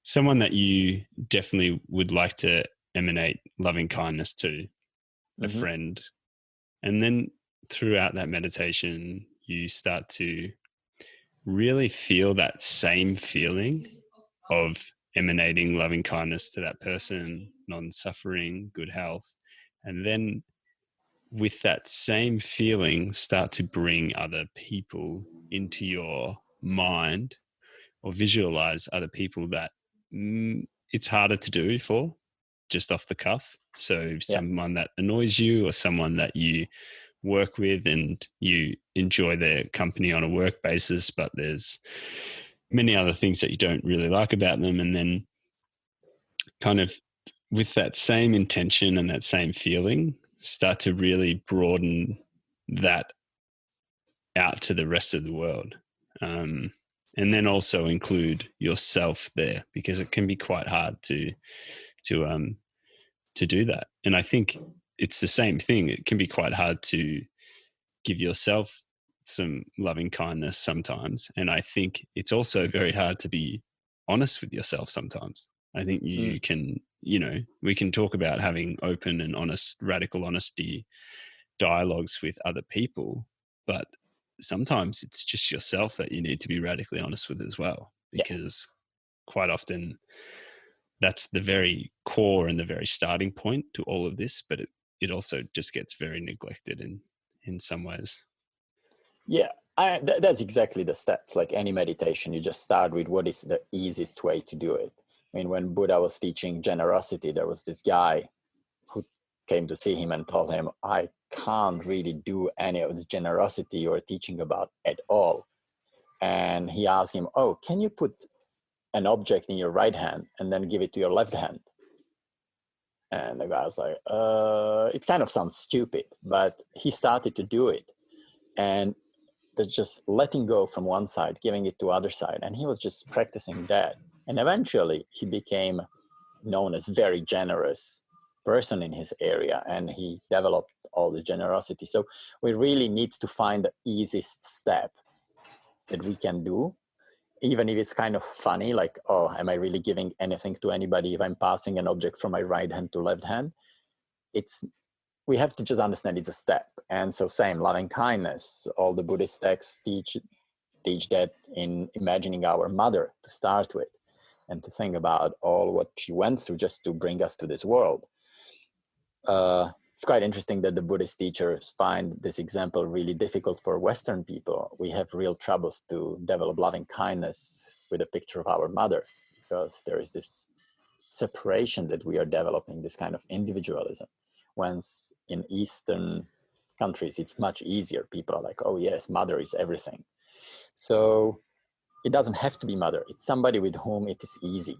Speaker 2: someone that you definitely would like to emanate loving kindness to, a friend. And then throughout that meditation, you start to really feel that same feeling of emanating loving kindness to that person, non-suffering, good health. And then with that same feeling, start to bring other people into your mind, or visualize other people that it's harder to do for just off the cuff. So someone that annoys you or someone that you work with and you enjoy their company on a work basis, but there's many other things that you don't really like about them. And then kind of with that same intention and that same feeling, start to really broaden that out to the rest of the world. And then also include yourself there, because it can be quite hard to do that. And I think it's the same thing. It can be quite hard to give yourself some loving kindness sometimes. And I think it's also very hard to be honest with yourself sometimes. I think you can, we can talk about having open and honest, radical honesty dialogues with other people, but sometimes it's just yourself that you need to be radically honest with as well, because quite often that's the very core and the very starting point to all of this, but it also just gets very neglected in some ways.
Speaker 1: Yeah, that's exactly the steps. Like any meditation, you just start with what is the easiest way to do it. I mean, when Buddha was teaching generosity, there was this guy who came to see him and told him, I can't really do any of this generosity you're teaching about at all. And he asked him, oh, can you put an object in your right hand and then give it to your left hand? And the guy was like, it kind of sounds stupid, but he started to do it. And just letting go from one side, giving it to other side. And he was just practicing that. And eventually he became known as very generous person in his area. And he developed all this generosity. So we really need to find the easiest step that we can do, even if it's kind of funny, like, oh, am I really giving anything to anybody if I'm passing an object from my right hand to left hand? We have to just understand it's a step. And so same, loving kindness, all the Buddhist texts teach that in imagining our mother to start with, and to think about all what she went through just to bring us to this world. It's quite interesting that the Buddhist teachers find this example really difficult for Western people. We have real troubles to develop loving kindness with a picture of our mother, because there is this separation that we are developing, this kind of individualism. Whereas in Eastern countries, it's much easier. People are like, oh yes, mother is everything. So it doesn't have to be mother. It's somebody with whom it is easy.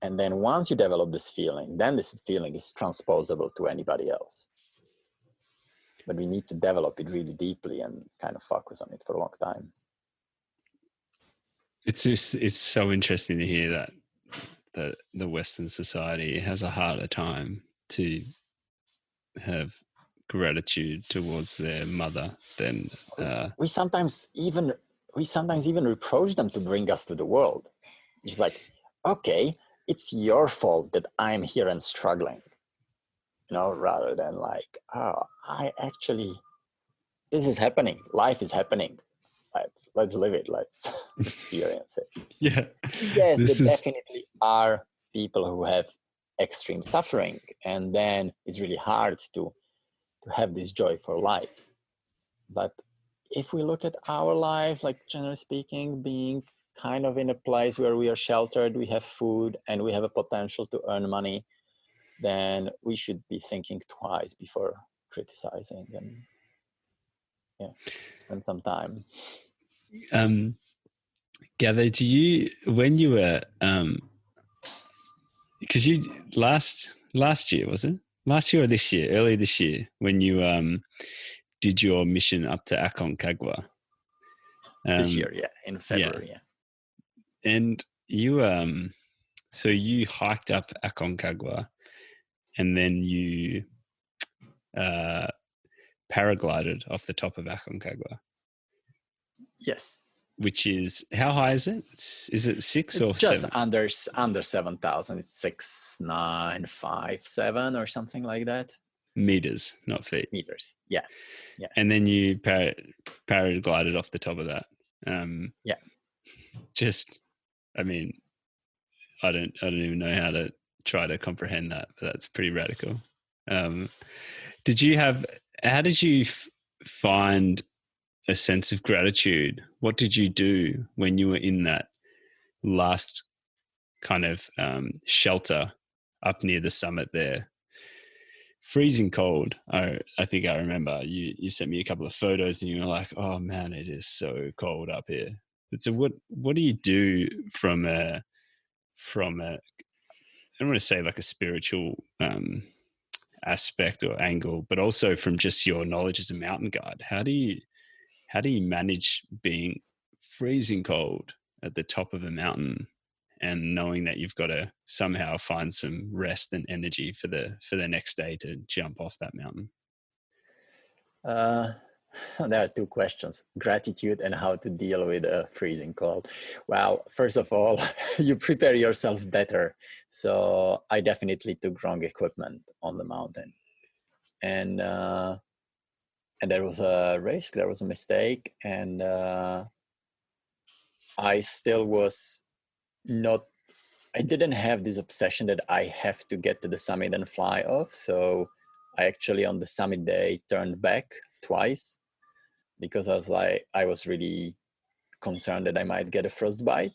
Speaker 1: And then once you develop this feeling, then this feeling is transposable to anybody else. But we need to develop it really deeply and kind of focus on it for a long time.
Speaker 2: It's so interesting to hear that the Western society has a harder time to have gratitude towards their mother than
Speaker 1: we sometimes even reproach them to bring us to the world. It's like, okay, it's your fault that I'm here and struggling, rather than like, oh, this is happening, life is happening, let's live it, let's experience it.
Speaker 2: Yeah,
Speaker 1: yes, there definitely are people who have extreme suffering, and then it's really hard to have this joy for life. But if we look at our lives, like generally speaking, being kind of in a place where we are sheltered, we have food, and we have a potential to earn money, then we should be thinking twice before criticizing and spend some time.
Speaker 2: Gather, when you were, because you last year, was it? Last year or this year? Early this year, when you did your mission up to Aconcagua.
Speaker 1: This year, in February,
Speaker 2: And you, so you hiked up Aconcagua, and then you paraglided off the top of Aconcagua.
Speaker 1: Yes.
Speaker 2: Which is, how high is it? Is it 6 or 7? It's
Speaker 1: just under 7,000. It's 6,957 or something like that.
Speaker 2: Meters, not feet.
Speaker 1: Meters, yeah.
Speaker 2: And then you paraglided off the top of that. Just, I mean, I don't even know how to try to comprehend that, but that's pretty radical. How did you find a sense of gratitude? What did you do when you were in that last kind of shelter up near the summit there? freezing cold. I think I remember you sent me a couple of photos and you were like, oh man, it is so cold up here. But so what do you do from a I don't want to say like a spiritual aspect or angle, but also from just your knowledge as a mountain guide? How do you manage being freezing cold at the top of a mountain and knowing that you've got to somehow find some rest and energy for the next day to jump off that mountain?
Speaker 1: Uh, there are two questions: gratitude and how to deal with a freezing cold. Well, first of all, you prepare yourself better. So I definitely took wrong equipment on the mountain, and there was a risk, there was a mistake, and I still was not. I didn't have this obsession that I have to get to the summit and fly off. So I actually on the summit day turned back twice because I was really concerned that I might get a frostbite.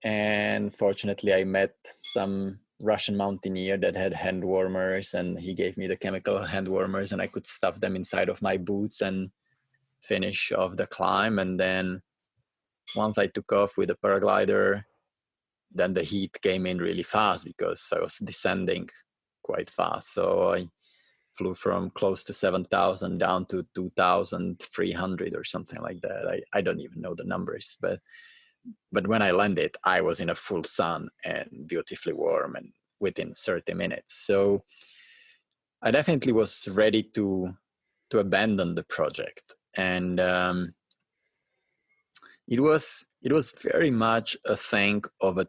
Speaker 1: And fortunately, I met some Russian mountaineer that had hand warmers, and he gave me the chemical hand warmers, and I could stuff them inside of my boots and finish off the climb. And then once I took off with the paraglider, then the heat came in really fast because I was descending quite fast. So I flew from close to 7,000 down to 2,300 or something like that. I don't even know the numbers, but when I landed, I was in a full sun and beautifully warm and within 30 minutes. So I definitely was ready to abandon the project. And it was very much a thing of a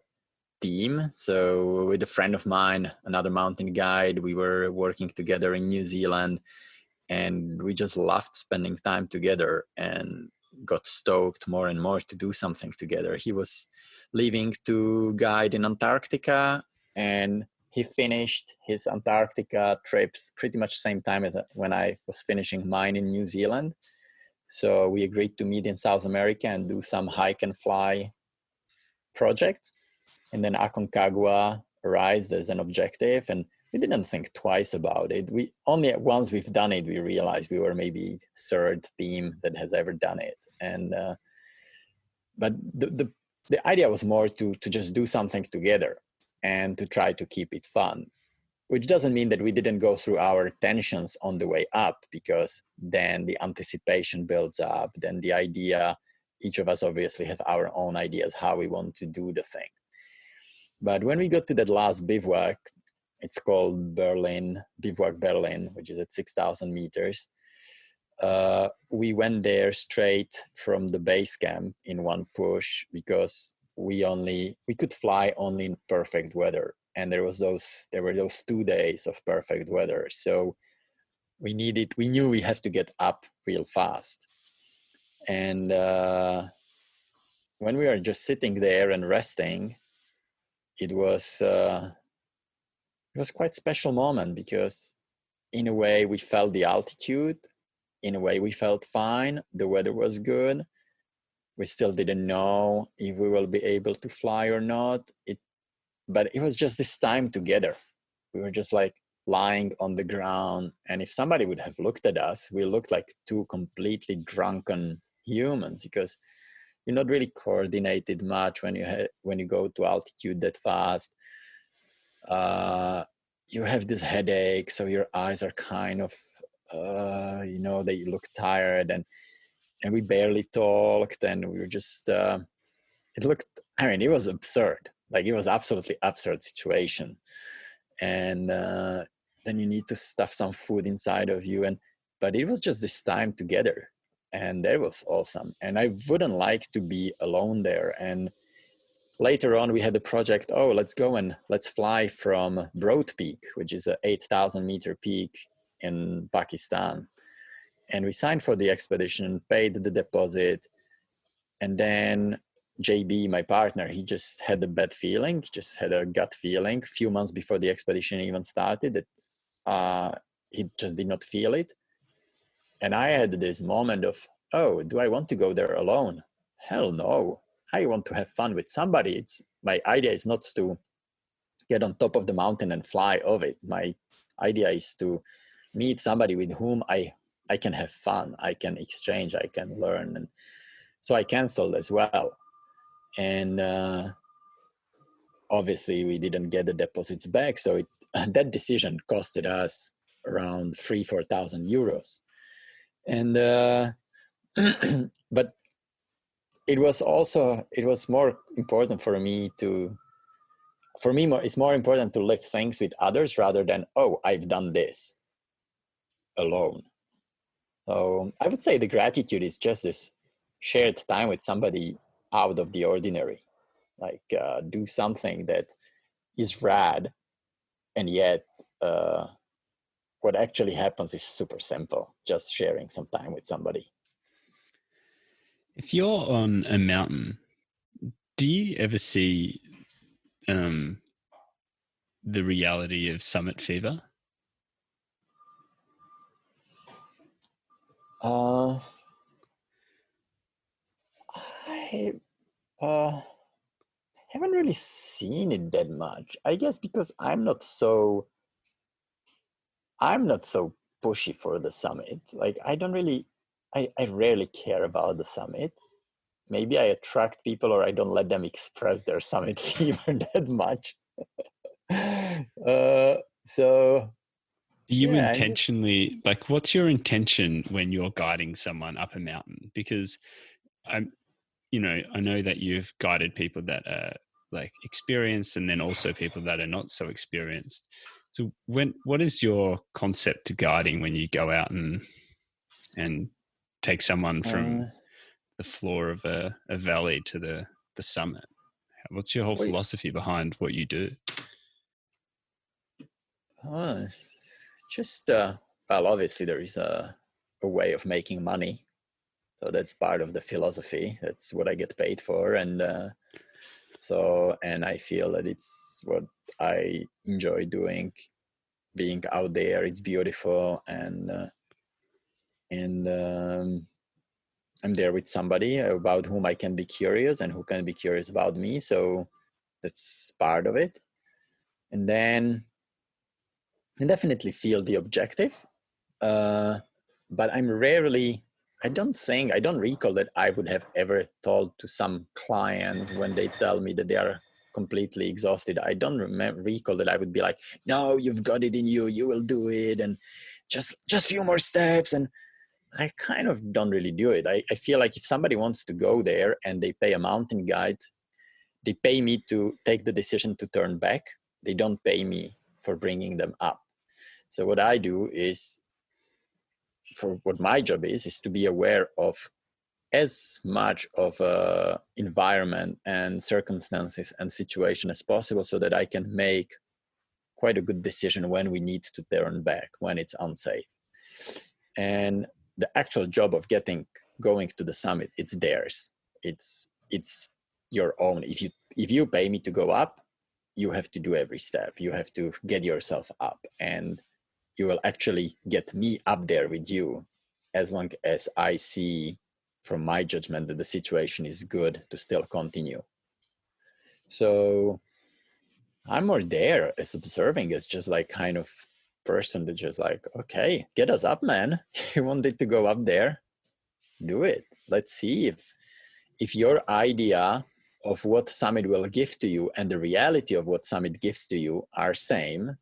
Speaker 1: team. So with a friend of mine, another mountain guide, we were working together in New Zealand, and we just loved spending time together and got stoked more and more to do something together. He was leaving to guide in Antarctica, and he finished his Antarctica trips pretty much same time as when I was finishing mine in New Zealand. So we agreed to meet in South America and do some hike and fly projects. And then Aconcagua arose as an objective, and we didn't think twice about it. We only once we've done it, we realized we were maybe third team that has ever done it. And but the idea was more to just do something together and to try to keep it fun, which doesn't mean that we didn't go through our tensions on the way up, because then the anticipation builds up, then the idea, each of us obviously have our own ideas how we want to do the thing. But when we got to that last bivouac, it's called Bivouac Berlin, which is at 6,000 meters. We went there straight from the base camp in one push because we could fly only in perfect weather. And there were those 2 days of perfect weather. So we knew we have to get up real fast. And when we were just sitting there and resting, it was quite a special moment, because in a way we felt the altitude, in a way we felt fine, the weather was good, we still didn't know if we will be able to fly or not, but it was just this time together. We were just like lying on the ground, and if somebody would have looked at us, we looked like two completely drunken humans, because you're not really coordinated much when you go to altitude that fast. You have this headache, so your eyes are kind of they look tired, and we barely talked, and we were just it was absurd. Like, it was absolutely absurd situation. And then you need to stuff some food inside of you, but it was just this time together, and that was awesome. And I wouldn't like to be alone there. And later on we had the project, let's go and let's fly from Broad Peak, which is a 8,000 meter peak in Pakistan. And we signed for the expedition, paid the deposit, and then JB, my partner, he just had a bad feeling, just had a gut feeling a few months before the expedition even started that he just did not feel it. And I had this moment of, do I want to go there alone? Hell no. I want to have fun with somebody. My idea is not to get on top of the mountain and fly off it. My idea is to meet somebody with whom I can have fun, I can exchange, I can learn. And so I canceled as well. And obviously we didn't get the deposits back. So that decision costed us around 4,000 euros. And, but it was more important for me it's more important to live things with others rather than, oh, I've done this alone. So I would say the gratitude is just this shared time with somebody out of the ordinary, like do something that is rad, and yet what actually happens is super simple, just sharing some time with somebody.
Speaker 2: If you're on a mountain, do you ever see the reality of summit fever?
Speaker 1: I haven't really seen it that much. I guess because I'm not so pushy for the summit. Like I rarely care about the summit. Maybe I attract people, or I don't let them express their summit fever that much. So
Speaker 2: do you intentionally, like, what's your intention when you're guiding someone up a mountain? Because I know that you've guided people that are like experienced, and then also people that are not so experienced. So what is your concept to guiding when you go out and take someone from the floor of a valley to the summit? What's your whole philosophy behind what you do?
Speaker 1: Just well, obviously there is a way of making money, so that's part of the philosophy. That's what I get paid for, and I feel that it's what I enjoy doing, being out there. It's beautiful, and I'm there with somebody about whom I can be curious and who can be curious about me. So that's part of it. And then I definitely feel the objective, but I don't recall that I would have ever told to some client when they tell me that they are completely exhausted. I don't recall that I would be like, no, you've got it in you, you will do it, and just few more steps. And I kind of don't really do it. I feel like if somebody wants to go there and they pay a mountain guide, they pay me to take the decision to turn back. They don't pay me for bringing them up. So what I do is, for what my job is to be aware of as much of a environment and circumstances and situation as possible, so that I can make quite a good decision when we need to turn back, when it's unsafe. And the actual job of going to the summit, it's theirs. It's your own. If you pay me to go up, you have to do every step. You have to get yourself up, and you will actually get me up there with you, as long as I see from my judgment that the situation is good to still continue. So I'm more there as observing, as just like kind of person that just like, okay, get us up, man. You wanted to go up there, do it. Let's see if your idea of what summit will give to you and the reality of what summit gives to you are same,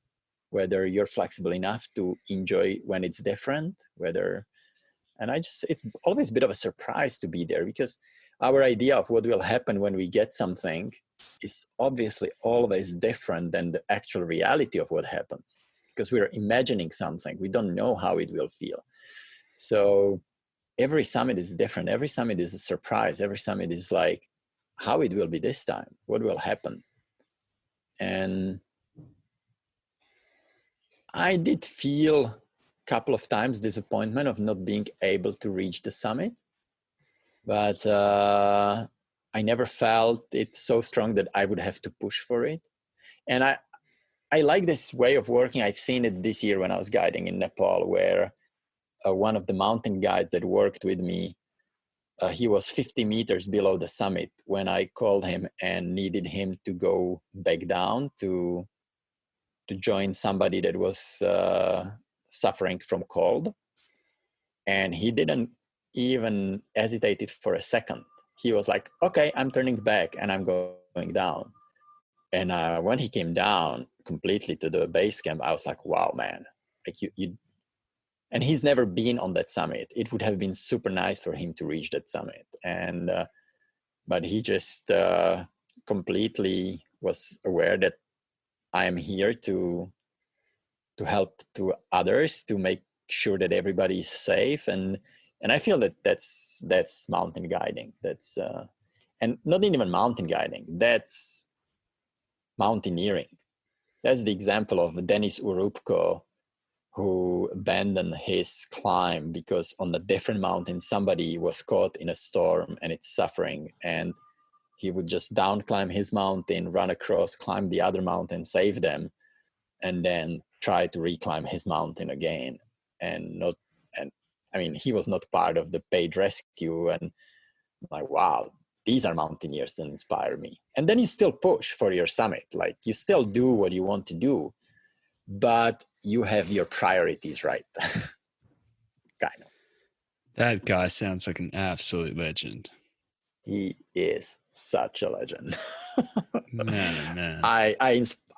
Speaker 1: whether you're flexible enough to enjoy when it's different, it's always a bit of a surprise to be there, because our idea of what will happen when we get something is obviously always different than the actual reality of what happens, because we're imagining something. We don't know how it will feel. So every summit is different. Every summit is a surprise. Every summit is like, how it will be this time, what will happen. And I did feel a couple of times disappointment of not being able to reach the summit, but I never felt it so strong that I would have to push for it. And I like this way of working. I've seen it this year when I was guiding in Nepal, where one of the mountain guides that worked with me, he was 50 meters below the summit when I called him and needed him to go back down to to join somebody that was suffering from cold, and he didn't even hesitate for a second. He was like, okay, I'm turning back and I'm going down. And when he came down completely to the base camp, I was like, wow, man, like you. And he's never been on that summit. It would have been super nice for him to reach that summit. And, but he just completely was aware that I am here to help to others, to make sure that everybody is safe. And I feel that that's mountain guiding. That's, and not even mountain guiding, that's mountaineering. That's the example of Denis Urubko, who abandoned his climb because on a different mountain, somebody was caught in a storm and it's suffering. And he would just down climb his mountain, run across, climb the other mountain, save them, and then try to reclimb his mountain again. And I mean, he was not part of the paid rescue. And I'm like, wow, these are mountaineers that inspire me. And then you still push for your summit. Like you still do what you want to do, but you have your priorities right. Kind of.
Speaker 2: That guy sounds like an absolute legend.
Speaker 1: He is such a legend.
Speaker 2: Man, oh man.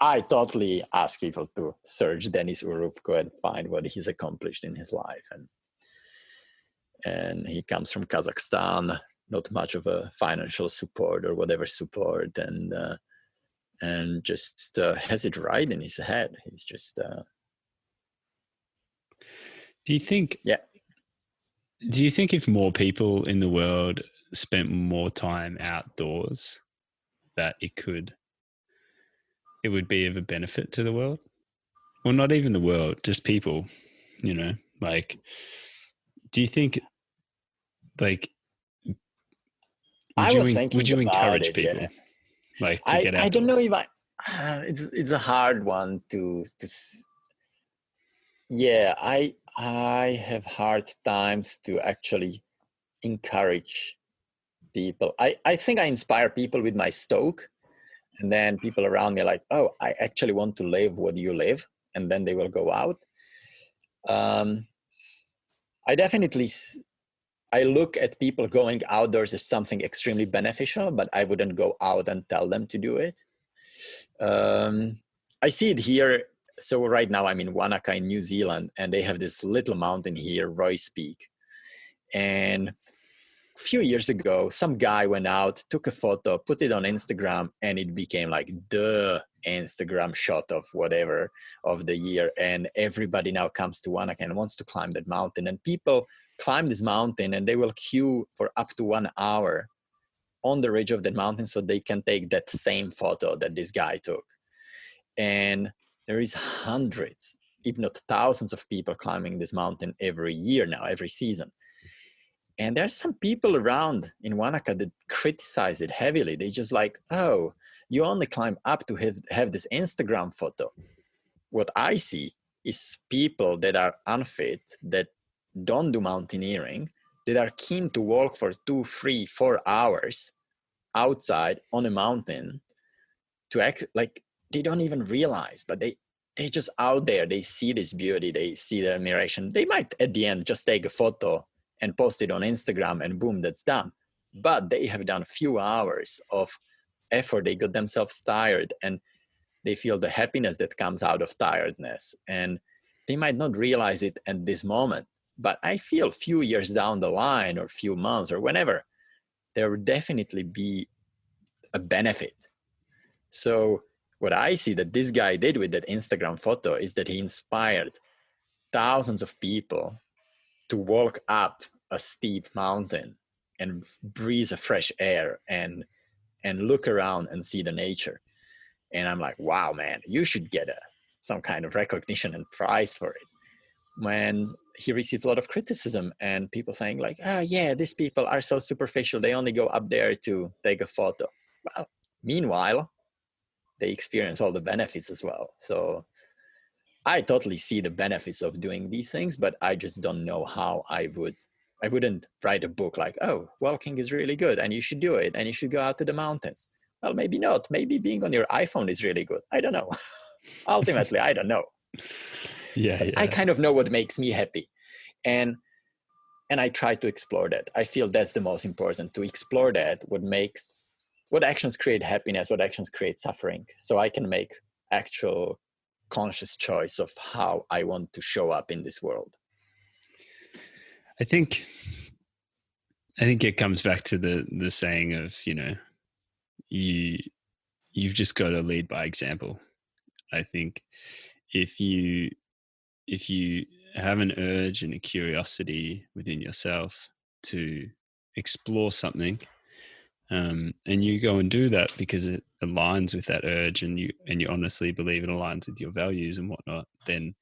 Speaker 1: I totally ask people to search Denis Urubko and find what he's accomplished in his life. And he comes from Kazakhstan, not much of a financial support or whatever support, and just has it right in his head. He's just.
Speaker 2: Do you think if more people in the world spent more time outdoors, that it would be of a benefit to the world? Well, not even the world, just people, like, do you think, like, would you encourage people,
Speaker 1: yeah.
Speaker 2: like, to get outdoors?
Speaker 1: I don't know if it's a hard one to yeah, I have hard times to actually encourage people. I think I inspire people with my stoke, and then people around me are like, oh, I actually want to live what you live, and then they will go out. I look at people going outdoors as something extremely beneficial, but I wouldn't go out and tell them to do it. I see it here. So right now I'm in Wanaka in New Zealand, and they have this little mountain here, Royce Peak. And a few years ago, some guy went out, took a photo, put it on Instagram, and it became like the Instagram shot of whatever of the year. And everybody now comes to Wanaka and wants to climb that mountain. And people climb this mountain and they will queue for up to 1 hour on the ridge of the mountain so they can take that same photo that this guy took. And there is hundreds, if not thousands of people climbing this mountain every year now, every season. And there's some people around in Wanaka that criticize it heavily. They just like, oh, you only climb up to have this Instagram photo. What I see is people that are unfit, that don't do mountaineering, that are keen to walk for 2, 3, 4 hours outside on a mountain to act like they don't even realize, but they just out there, they see this beauty, they see the admiration. They might at the end just take a photo and post it on Instagram and boom, that's done. But they have done a few hours of effort. They got themselves tired and they feel the happiness that comes out of tiredness. And they might not realize it at this moment, but I feel a few years down the line or a few months or whenever, there will definitely be a benefit. So what I see that this guy did with that Instagram photo is that he inspired thousands of people to walk up a steep mountain and breathe a fresh air and look around and see the nature. And I'm like, wow, man, you should get some kind of recognition and prize for it. When he receives a lot of criticism and people saying like, oh yeah, these people are so superficial. They only go up there to take a photo. Well, meanwhile, they experience all the benefits as well. So I totally see the benefits of doing these things, but I just don't know how I wouldn't write a book like, oh, walking is really good and you should do it and you should go out to the mountains. Well, maybe not. Maybe being on your iPhone is really good. I don't know. Ultimately, I don't know.
Speaker 2: Yeah.
Speaker 1: I kind of know what makes me happy. And I try to explore that. I feel that's the most important, to explore that, what actions create happiness, what actions create suffering. So I can make actual conscious choice of how I want to show up in this world.
Speaker 2: I think it comes back to the saying of, you've just got to lead by example. I think if you have an urge and a curiosity within yourself to explore something, and you go and do that because it aligns with that urge, and you honestly believe it aligns with your values and whatnot, then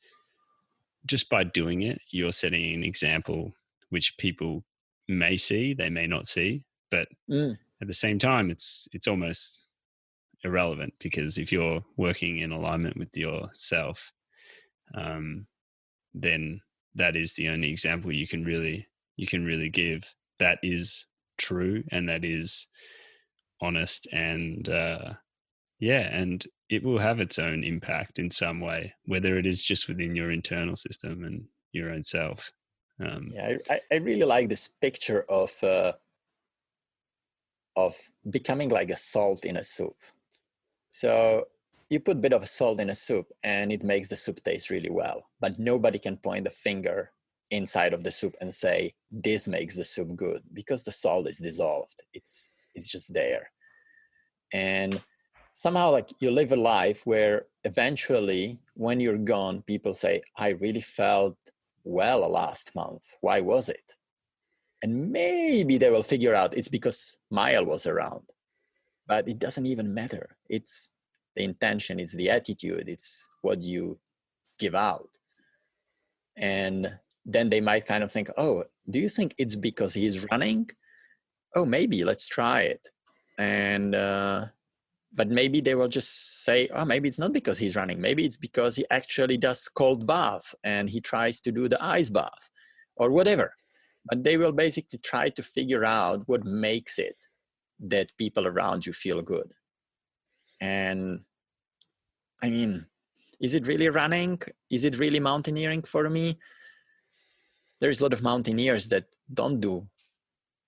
Speaker 2: just by doing it, you're setting an example which people may see, they may not see, but at the same time, it's almost irrelevant, because if you're working in alignment with yourself, then that is the only example you can really give that is true and that is honest, and and it will have its own impact in some way, whether it is just within your internal system and your own self.
Speaker 1: I really like this picture of becoming like a salt in a soup. So you put a bit of salt in a soup and it makes the soup taste really well, but nobody can point a finger inside of the soup and say, this makes the soup good, because the salt is dissolved. It's just there. And somehow, like, you live a life where eventually when you're gone, people say, I really felt well last month. Why was it? And maybe they will figure out it's because Mael was around. But it doesn't even matter. It's the intention, it's the attitude, it's what you give out. And then they might kind of think, oh, do you think it's because he's running? Oh, maybe, let's try it. And but maybe they will just say, oh, maybe it's not because he's running. Maybe it's because he actually does cold bath and he tries to do the ice bath or whatever. But they will basically try to figure out what makes it that people around you feel good. And I mean, is it really running? Is it really mountaineering for me? There's a lot of mountaineers that don't do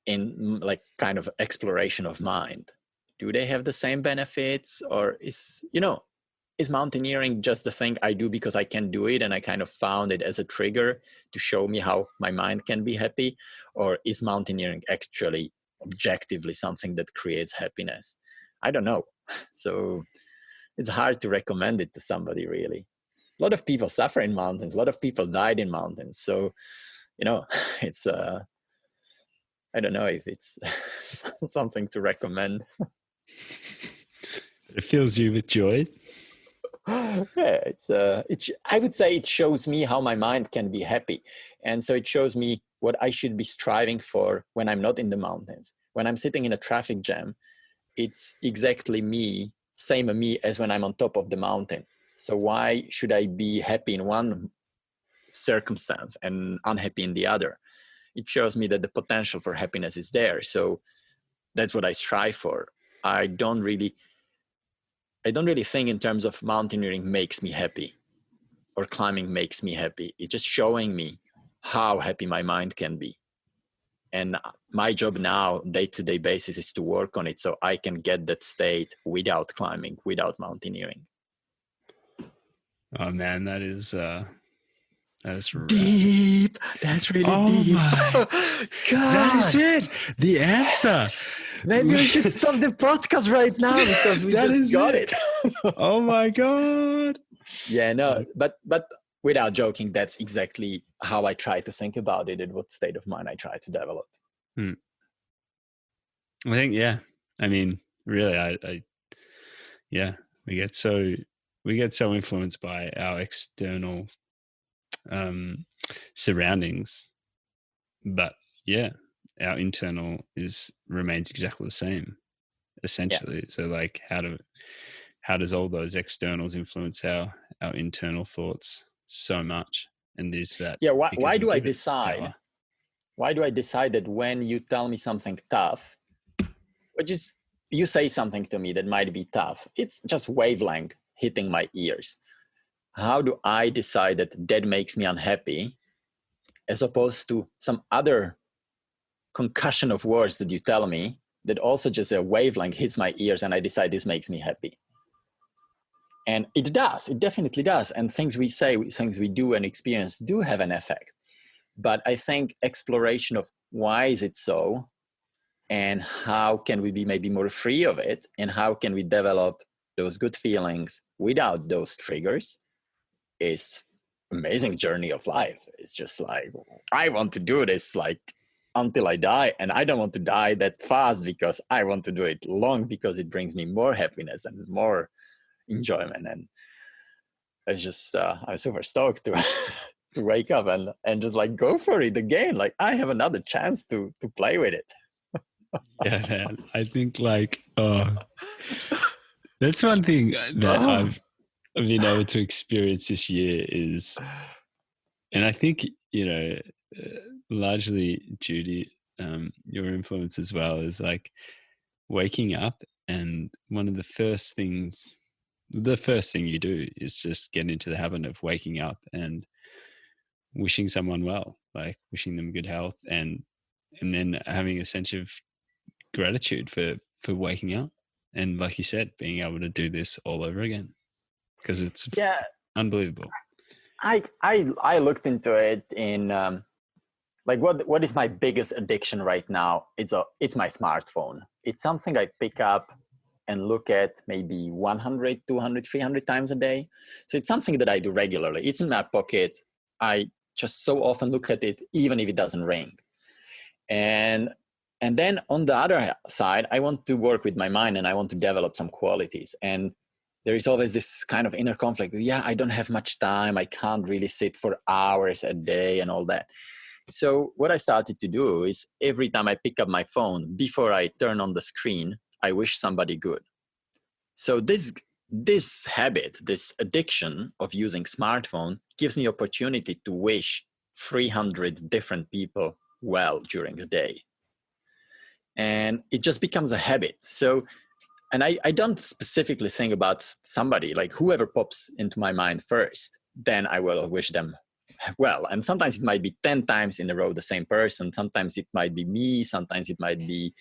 Speaker 1: in like kind of exploration of mind. Do they have the same benefits? Or is mountaineering just the thing I do because I can do it and I kind of found it as a trigger to show me how my mind can be happy? Or is mountaineering actually objectively something that creates happiness? I don't know. So it's hard to recommend it to somebody, really. A lot of people suffer in mountains. A lot of people died in mountains. So, it's, I don't know if it's something to recommend.
Speaker 2: It fills you with joy.
Speaker 1: Yeah, I would say it shows me how my mind can be happy. And so it shows me what I should be striving for when I'm not in the mountains. When I'm sitting in a traffic jam, it's exactly same me as when I'm on top of the mountain. So why should I be happy in one circumstance and unhappy in the other? It shows me that the potential for happiness is there. So that's what I strive for. I don't really think in terms of mountaineering makes me happy or climbing makes me happy. It's just showing me how happy my mind can be. And my job now, day-to-day basis, is to work on it so I can get that state without climbing, without mountaineering.
Speaker 2: Oh man, that is
Speaker 1: deep. That's really deep.
Speaker 2: My God, that is it. The answer.
Speaker 1: Maybe we should stop the podcast right now because we just got it.
Speaker 2: Oh my God.
Speaker 1: Yeah, no, but without joking, that's exactly how I try to think about it and what state of mind I try to develop.
Speaker 2: I think, yeah. I mean, really, I we get so influenced by our external surroundings, but yeah, our internal remains exactly the same, essentially. Yeah. So like, how does all those externals influence our internal thoughts so much? And is that
Speaker 1: why do I decide power? Why do I decide that when you tell me something tough, which is you say something to me that might be tough, it's just wavelength hitting my ears. how do I decide that makes me unhappy, as opposed to some other concussion of words that you tell me that also just a wavelength hits my ears and I decide this makes me happy. And it does, it definitely does. And things we say, things we do and experience do have an effect. But I think exploration of why is it so, and how can we be maybe more free of it, and how can we develop those good feelings without those triggers, is amazing journey of life. It's just like, I want to do this like until I die, and I don't want to die that fast because I want to do it long, because it brings me more happiness and more enjoyment. And it's just I'm super stoked to to wake up and just like go for it again. Like I have another chance to play with it.
Speaker 2: Yeah, man. I think like that's one thing that I've been able to experience this year is, and I think, you know, largely due to your influence as well, is like waking up, and one of the first thing you do is just get into the habit of waking up and wishing someone well, like wishing them good health, and then having a sense of gratitude for waking up, and like you said, being able to do this all over again, because it's unbelievable.
Speaker 1: I looked into it in like what is my biggest addiction right now? It's my smartphone. It's something I pick up and look at maybe 100, 200, 300 times a day. So it's something that I do regularly. It's in my pocket. I just so often look at it, even if it doesn't ring. And then on the other side, I want to work with my mind and I want to develop some qualities. And there is always this kind of inner conflict. Yeah, I don't have much time. I can't really sit for hours a day and all that. So what I started to do is every time I pick up my phone, before I turn on the screen, I wish somebody good. So this habit, this addiction of using smartphone gives me opportunity to wish 300 different people well during the day. And it just becomes a habit. So, and I don't specifically think about somebody, like whoever pops into my mind first, then I will wish them well. And sometimes it might be 10 times in a row the same person. Sometimes it might be me. Sometimes it might be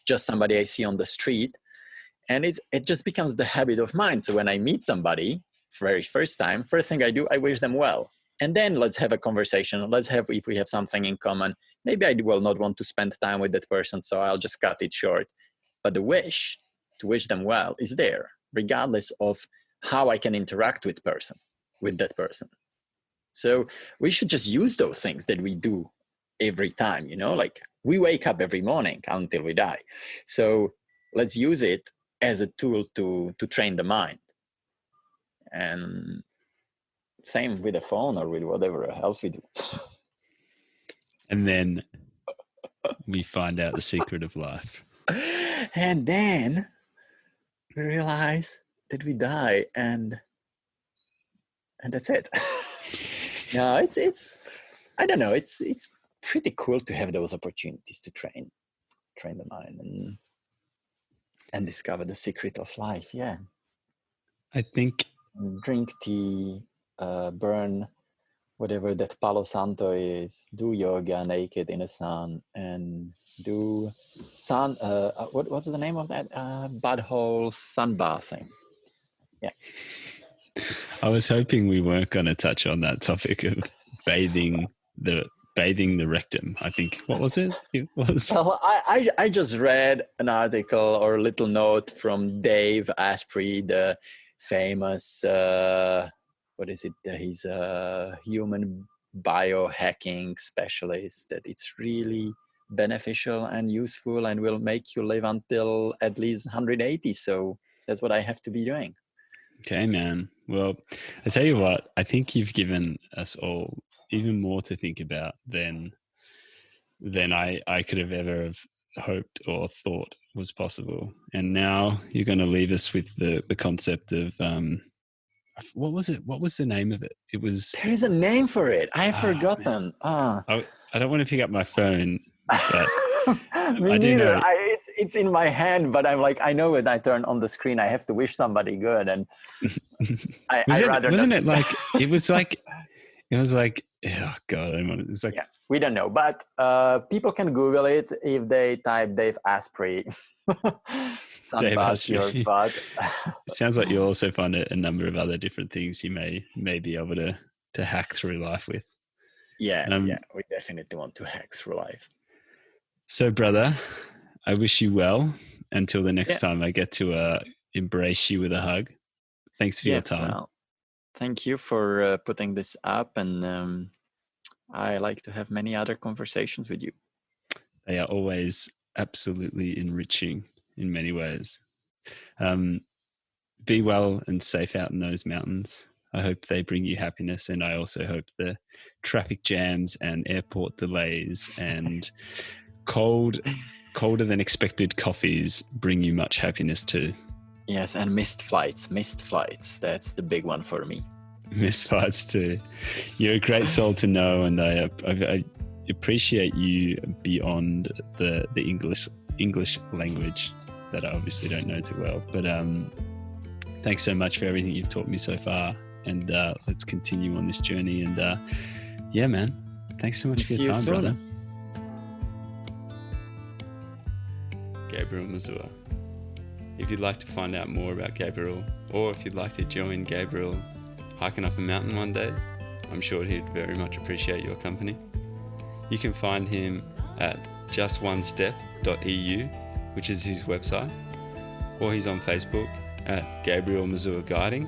Speaker 1: just somebody I see on the street. And it just becomes the habit of mine. So when I meet somebody very first time, first thing I do, I wish them well. And then let's have a conversation. If we have something in common, maybe I will not want to spend time with that person, so I'll just cut it short. But the wish to wish them well is there, regardless of how I can interact with that person. So we should just use those things that we do every time, you know, like we wake up every morning until we die. So let's use it as a tool to train the mind. And same with the phone or with whatever else we do.
Speaker 2: And then we find out the secret of life.
Speaker 1: And then we realize that we die, and that's it. No, it's I don't know, it's pretty cool to have those opportunities to train the mind and discover the secret of life. Yeah.
Speaker 2: I think
Speaker 1: drink tea, burn whatever that Palo Santo is, do yoga naked in the sun, and do sun what's the name of that butthole sunbathing. Yeah.
Speaker 2: I was hoping we weren't going to touch on that topic of bathing the rectum. I think, what was it? It was.
Speaker 1: Well, I just read an article or a little note from Dave Asprey, the famous he's a human biohacking specialist, that it's really beneficial and useful and will make you live until at least 180. So that's what I have to be doing.
Speaker 2: Okay, man. Well, I tell you what, I think you've given us all even more to think about than I could have ever have hoped or thought was possible. And now you're going to leave us with the concept of what was it? What was the name of it? It was.
Speaker 1: There is a name for it. I've forgotten.
Speaker 2: I don't want to pick up my phone, but
Speaker 1: me neither. it's in my hand, but I'm like, I know when I turn on the screen, I have to wish somebody good, and
Speaker 2: wasn't it like it was like oh god, it was like,
Speaker 1: yeah, we don't know, but people can Google it if they type Dave Asprey.
Speaker 2: Dave
Speaker 1: Sunbath your
Speaker 2: Asprey.
Speaker 1: butt.
Speaker 2: It sounds like you'll also find a number of other different things you may be able to hack through life with.
Speaker 1: Yeah, we definitely want to hack through life.
Speaker 2: So, brother, I wish you well until the next time I get to embrace you with a hug. Thanks for your time.
Speaker 1: Well, thank you for putting this up, and I like to have many other conversations with you.
Speaker 2: They are always absolutely enriching in many ways. Be well and safe out in those mountains. I hope they bring you happiness, and I also hope the traffic jams and airport delays and colder than expected coffees bring you much happiness too.
Speaker 1: Yes, and missed flights. That's the big one for me.
Speaker 2: Missed flights too. You're a great soul to know, and I appreciate you beyond the English language that I obviously don't know too well. But thanks so much for everything you've taught me so far, and let's continue on this journey. And yeah, man, thanks so much for your time, brother. Gabriel Mazur. If you'd like to find out more about Gabriel, or if you'd like to join Gabriel hiking up a mountain one day, I'm sure he'd very much appreciate your company. You can find him at justonestep.eu, which is his website, or he's on Facebook at Gabriel Mazur Guiding,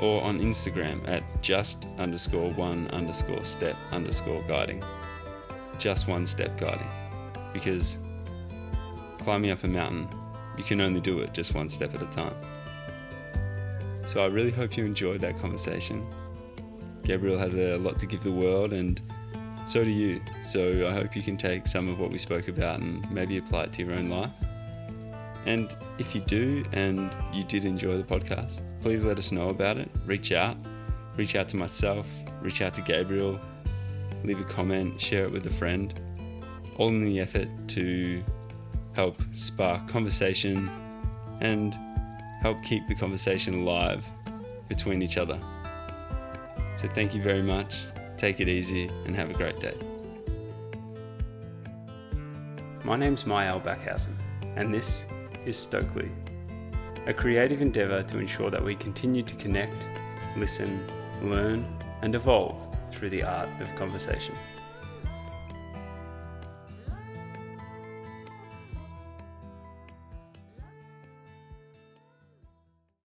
Speaker 2: or on Instagram at just_1_step_guiding. Just one step guiding. Because climbing up a mountain, you can only do it just one step at a time. So I really hope you enjoyed that conversation. Gabriel has a lot to give the world, and so do you. So I hope you can take some of what we spoke about and maybe apply it to your own life. And if you do, and you did enjoy the podcast, please let us know about it. Reach out to myself, reach out to Gabriel, leave a comment, share it with a friend, all in the effort to help spark conversation and help keep the conversation alive between each other. So thank you very much. Take it easy and have a great day. My name's Mael Backhausen, and this is Stokely, a creative endeavour to ensure that we continue to connect, listen, learn, and evolve through the art of conversation.